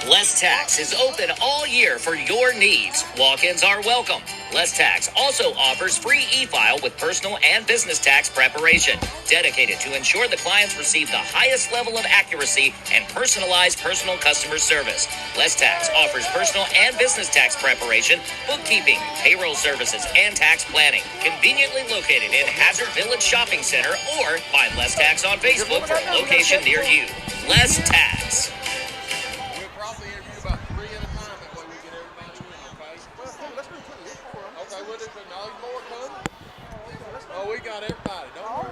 Less Tax is open all year for your needs. Walk-ins are welcome. Less Tax also offers free e-file with personal and business tax preparation, dedicated to ensure the clients receive the highest level of accuracy and personalized personal customer service. Less Tax offers personal and business tax preparation, bookkeeping, payroll services, and tax planning. Conveniently located in Hazard Village Shopping Center, or find Less Tax on Facebook for a location near you. Less Tax. We got everybody, don't worry.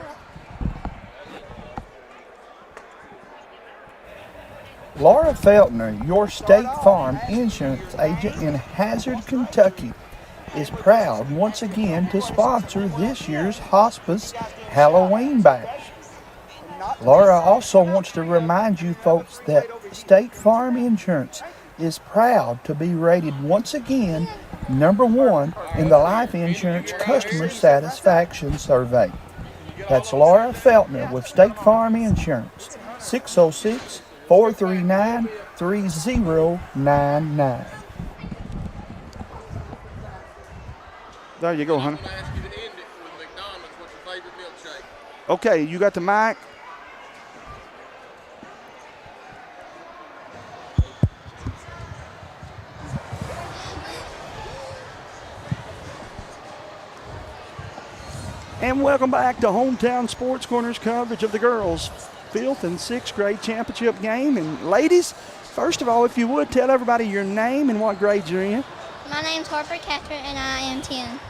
Laura Feltner, your State Farm insurance agent in Hazard, Kentucky, is proud once again to sponsor this year's Hospice Halloween Bash. Laura also wants to remind you folks that State Farm Insurance is proud to be rated once again #1 in the Life Insurance Customer Satisfaction Survey. That's Laura Feltner with State Farm Insurance, 606-439-3099. There you go, honey. Okay, you got the mic. And welcome back to Hometown Sports Corner's coverage of the girls' 5th and 6th grade championship game. And ladies, first of all, if you would, tell everybody your name and what grade you're in. My name's Harper Catcher, and I am 10.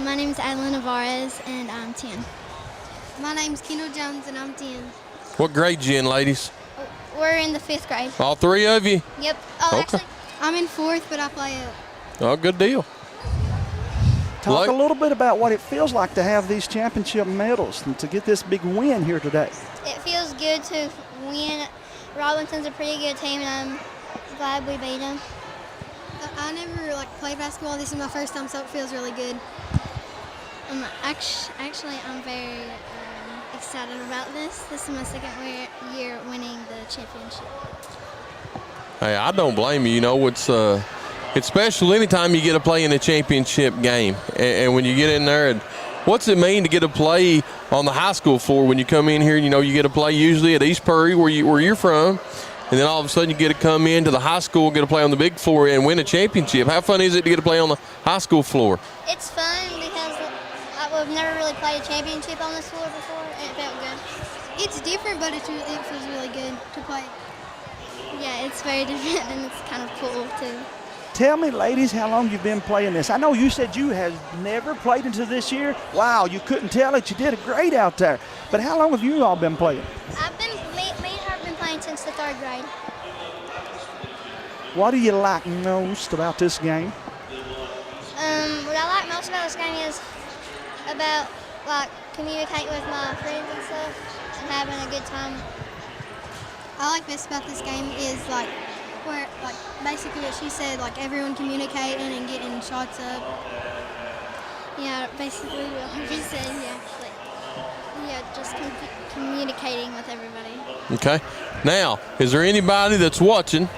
My name's Adeline Navarez, and I'm 10. My name's Kendall Jones, and I'm 10. What grade you in, ladies? We're in the 5th grade. All three of you? Yep. Oh, Okay. actually, I'm in 4th, but I play it. Oh, good deal. Talk a little bit about what it feels like to have these championship medals and to get this big win here today. It feels good to win. Robinson's a pretty good team, and I'm glad we beat them. I never played basketball. This is my first time, so it feels really good. Actually, I'm very excited about this. This is my second year winning the championship. Hey, I don't blame you. You know, it's special anytime you get to play in a championship game. And when you get in there, and what's it mean to get to play on the high school floor when you come in here? You know, you get to play usually at East Prairie, where you're from, and then all of a sudden you get to come into the high school, get to play on the big floor, and win a championship. How fun is it to get to play on the high school floor? It's fun because I've never really played a championship on this floor before, and it felt good. It's different, but it feels really good to play. Yeah, it's very different, and it's kind of cool too. Tell me, ladies, how long you've been playing this. I know you said you have never played until this year. Wow, you couldn't tell it. You did great out there. But how long have you all been playing? Me and her have been playing since the 3rd grade. What do you like most about this game? What I like most about this game is about communicating with my friends and stuff and having a good time. I like best about this game is where basically what she said, everyone communicating and getting shots up. Yeah, basically 100%. Yeah, just communicating with everybody. Okay. Now, is there anybody that's watching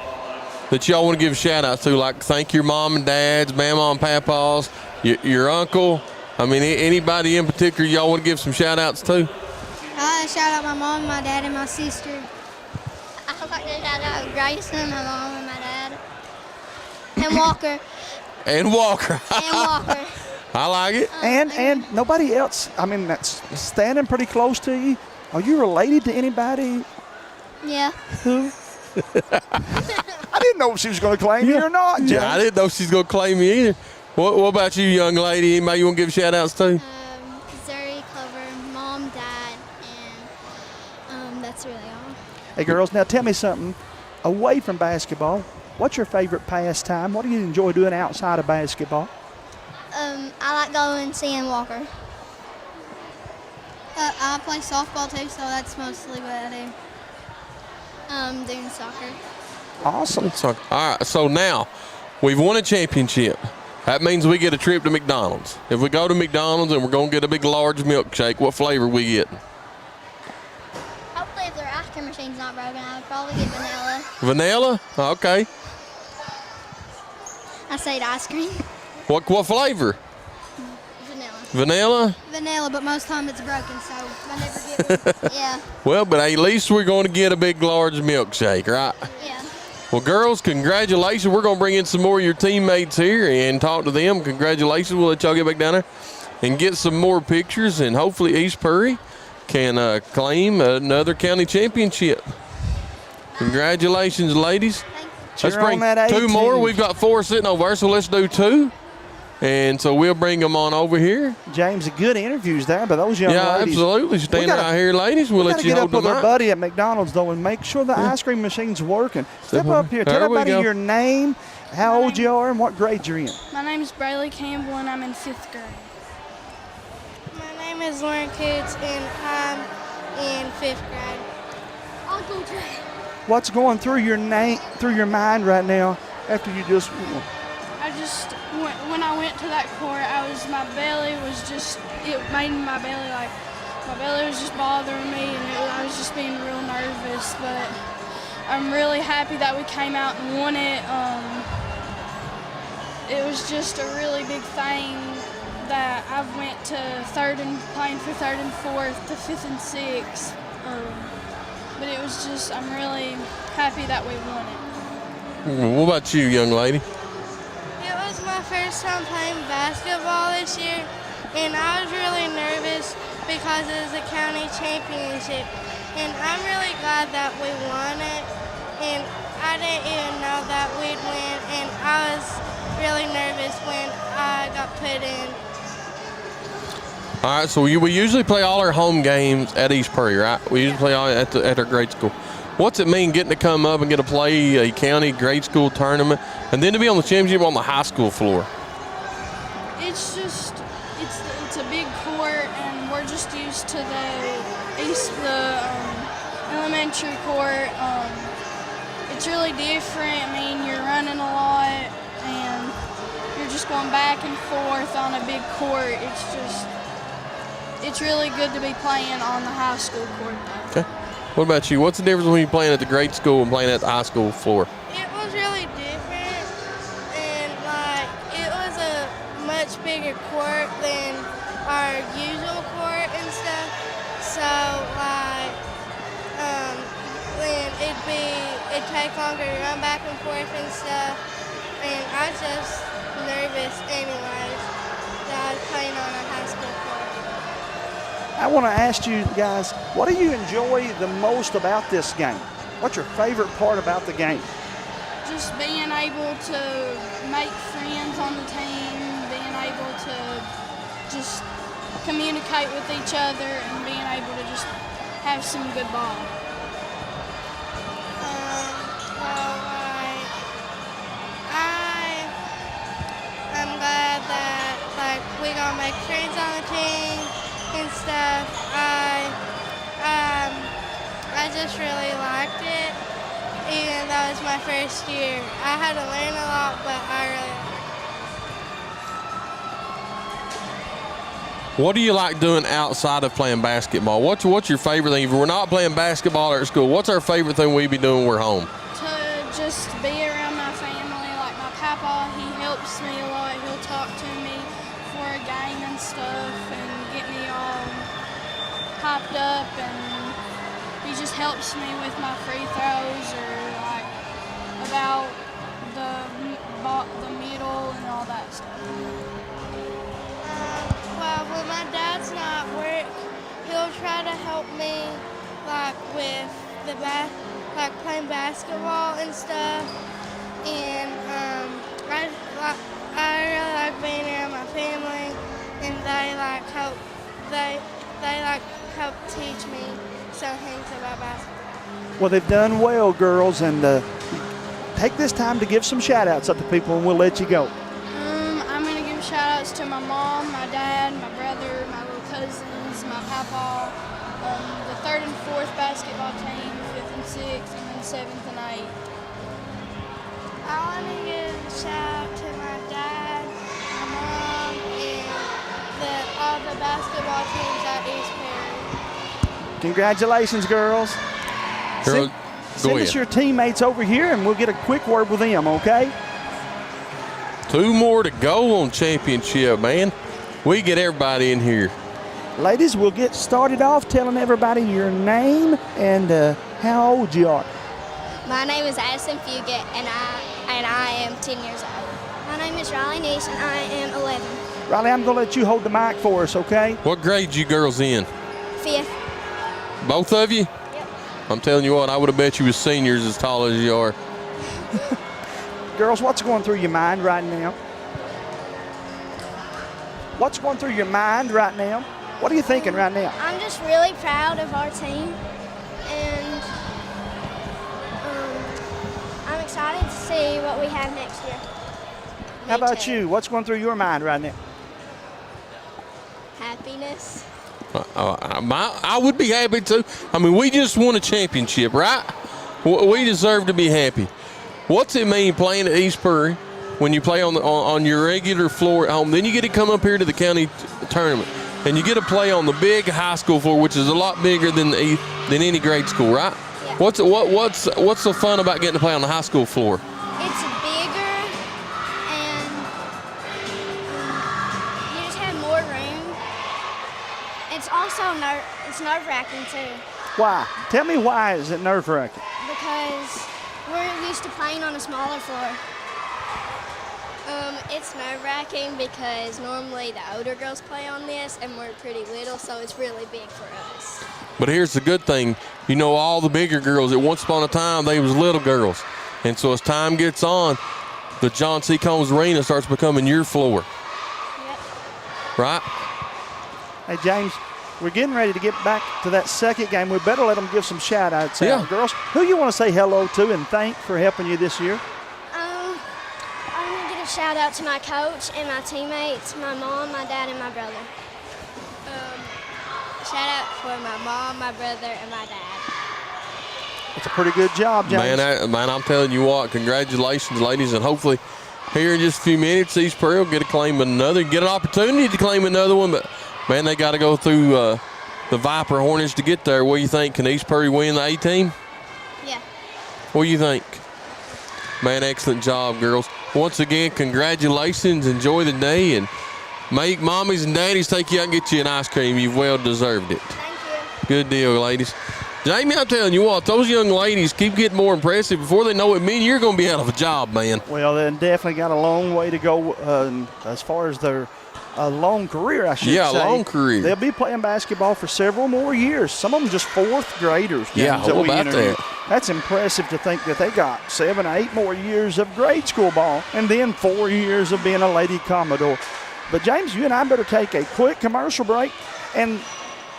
that y'all want to give a shout out to? Like, thank your mom and dads, mama and papas, your uncle. I mean, anybody in particular y'all want to give some shout outs to? I want to shout out my mom, my dad, and my sister. I would like to shout out Grayson, my mom, and my dad. And Walker. And Walker. And Walker. I like it. And nobody else, I mean, that's standing pretty close to you. Are you related to anybody? Yeah. Who? I didn't know if she was going to claim me or not, Jay. Yeah, I didn't know she's going to claim me either. What about you, young lady? Anybody you want to give shout outs to? Zuri, Clover, Mom, Dad, and that's really all. Hey, girls, now tell me something. Away from basketball, what's your favorite pastime? What do you enjoy doing outside of basketball? I like going and seeing Walker. I play softball too, so that's mostly what I do. Doing soccer. Awesome. All right, so now we've won a championship. That means we get a trip to McDonald's. If we go to McDonald's and we're going to get a big, large milkshake, what flavor we get? Hopefully, if their ice cream machine's not broken, I would probably get vanilla. Vanilla? Okay. I said ice cream. What flavor? Vanilla? Vanilla, but most of the time it's broken, so I never get one. Yeah. Well, but at least we're going to get a big, large milkshake, right? Yeah. Well, girls, congratulations. We're going to bring in some more of your teammates here and talk to them. Congratulations. We'll let y'all get back down there and get some more pictures, and hopefully East Prairie can claim another county championship. Congratulations, ladies. Let's bring two more. We've got 4 sitting over there, so let's do 2. And so we'll bring them on over here. James, good interviews there by those young ladies. Yeah, absolutely. Stand right here, ladies. We'll let you hold them up with our out. buddy at McDonald's, though, and make sure the ice cream machine's working. Step up here. Tell everybody your name, how old you are, and what grade you're in. My name is Brayley Campbell, and I'm in 5th grade. My name is Lauren Coots, and I'm in 5th grade. Uncle Jay. What's going through your mind right now after you just... When I went to that court, my belly was just bothering me, and I was just being real nervous, but I'm really happy that we came out and won it. It was just a really big thing that I went to playing for 3rd and 4th to 5th and 6th, but it was just, I'm really happy that we won it. What about you, young lady? It was my first time playing basketball this year, and I was really nervous because it was a county championship. And I'm really glad that we won it, and I didn't even know that we'd win, and I was really nervous when I got put in. All right, so we usually play all our home games at East Prairie, right? We usually play all at our grade school. What's it mean getting to come up and get to play a county grade school tournament and then to be on the championship on the high school floor? It's a big court, and we're just used to the elementary court. It's really different. I mean, you're running a lot, and you're just going back and forth on a big court. It's really good to be playing on the high school court, though. Okay. What about you? What's the difference when you're playing at the grade school and playing at the high school floor? It was really different, and it was a much bigger court than our usual court and stuff. So then it'd take longer to run back and forth and stuff. And I was just nervous anyways that I was playing on a high school court. I want to ask you guys, what do you enjoy the most about this game? What's your favorite part about the game? Just being able to make friends on the team, being able to just communicate with each other, and being able to just have some good ball. I'm glad that we're gonna make friends on the team and stuff. I just really liked it, even though it's my first year. I had to learn a lot, but I really liked it. What do you like doing outside of playing basketball? What's your favorite thing? If we're not playing basketball or at school, what's our favorite thing we be doing when we're home? To just be around my family, like my papa, he helps me a lot. He'll talk to me for a game and stuff and get me all hyped up, and he just helps me with my free throws or like about the middle and all that stuff. Well, when my dad's not at work, he'll try to help me like with like playing basketball and stuff. And I really like being around my family, and they help teach me some things about basketball. Well, they've done well, girls, and take this time to give some shout-outs up to people, and we'll let you go. I'm going to give shout-outs to my mom, my dad, my brother, my little cousins, my papa, the 3rd and 4th basketball team, 5th and 6th, and then 7th and 8th. I want to give a shout-out to my dad, my mom, and all the basketball teams at East Perry. Congratulations, girls. Send us your teammates over here, and we'll get a quick word with them, okay? 2 more to go on championship, man. We get everybody in here. Ladies, we'll get started off telling everybody your name and how old you are. My name is Addison Fugit, and I am 10 years old. My name is Riley Neese, and I am 11. Riley, I'm going to let you hold the mic for us, okay? What grade you girls in? 5th. Both of you? Yep. I'm telling you what, I would have bet you was seniors as tall as you are. Girls, what's going through your mind right now? What's going through your mind right now? What are you thinking right now? I'm just really proud of our team, and I'm excited to see what we have next year. How about you? What's going through your mind right now? Happiness. I would be happy too. I mean, we just won a championship, right? We deserve to be happy. What's it mean playing at East Perry when you play on your regular floor at home? Then you get to come up here to the county tournament, and you get to play on the big high school floor, which is a lot bigger than any grade school, right? Yeah. What's so fun about getting to play on the high school floor? It's bigger, and you just have more room. It's also nerve-wracking too. Why? Tell me why is it nerve-wracking? Because we're used to playing on a smaller floor. It's nerve-wracking because normally the older girls play on this, and we're pretty little, so it's really big for us. But here's the good thing. You know, all the bigger girls, at once upon a time, they was little girls. And so as time gets on, the John C. Combs Arena starts becoming your floor. Yep. Right? Hey, James, we're getting ready to get back to that second game. We better let them give some shout-outs out. Girls, who you want to say hello to and thank for helping you this year? I'm going to give a shout-out to my coach and my teammates, my mom, my dad, and my brother. Shout-out for my mom, my brother, and my dad. That's a pretty good job, James. Man, I'm telling you what, congratulations, ladies, and hopefully here in just a few minutes, East Prairie will get an opportunity to claim another one, but man, they got to go through the Viper Hornets to get there. What do you think? Can East Prairie win the A team? Yeah. What do you think? Man, excellent job, girls. Once again, congratulations. Enjoy the day, and make mommies and daddies take you out and get you an ice cream. You've well deserved it. Thank you. Good deal, ladies. Jamie, I'm telling you what, those young ladies keep getting more impressive. Before they know it, me and you're going to be out of a job, man. Well, they definitely got a long way to go as far as their long career, I should say. Yeah, long career. They'll be playing basketball for several more years. Some of them just 4th graders. Yeah, how about that? That's impressive to think that they got 7 or 8 more years of grade school ball and then 4 years of being a Lady Commodore. But, James, you and I better take a quick commercial break. And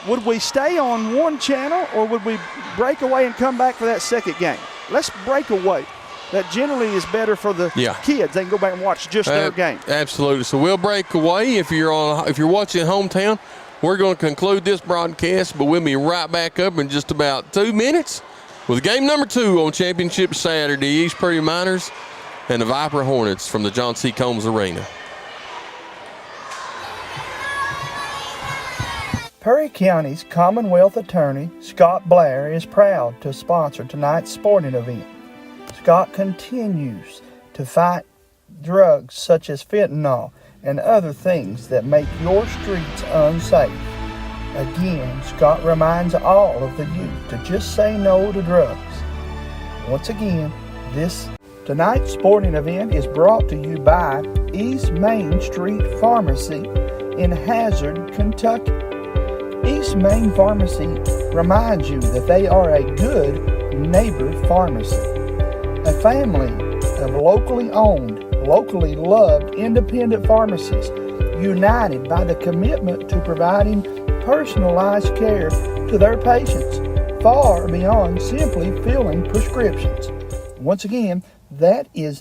would we stay on one channel or would we break away and come back for that second game? Let's break away. That generally is better for the kids. They can go back and watch just their game. Absolutely. So we'll break away. If you're watching Hometown, we're going to conclude this broadcast, but we'll be right back up in just about 2 minutes with game number 2 on Championship Saturday. East Prairie Miners and the Viper Hornets from the John C. Combs Arena. Perry County's Commonwealth Attorney, Scott Blair, is proud to sponsor tonight's sporting event. Scott continues to fight drugs such as fentanyl and other things that make your streets unsafe. Again, Scott reminds all of the youth to just say no to drugs. Once again, tonight's sporting event is brought to you by East Main Street Pharmacy in Hazard, Kentucky. East Main Pharmacy reminds you that they are a good neighbor pharmacy. A family of locally owned, locally loved independent pharmacies united by the commitment to providing personalized care to their patients, far beyond simply filling prescriptions. Once again, that is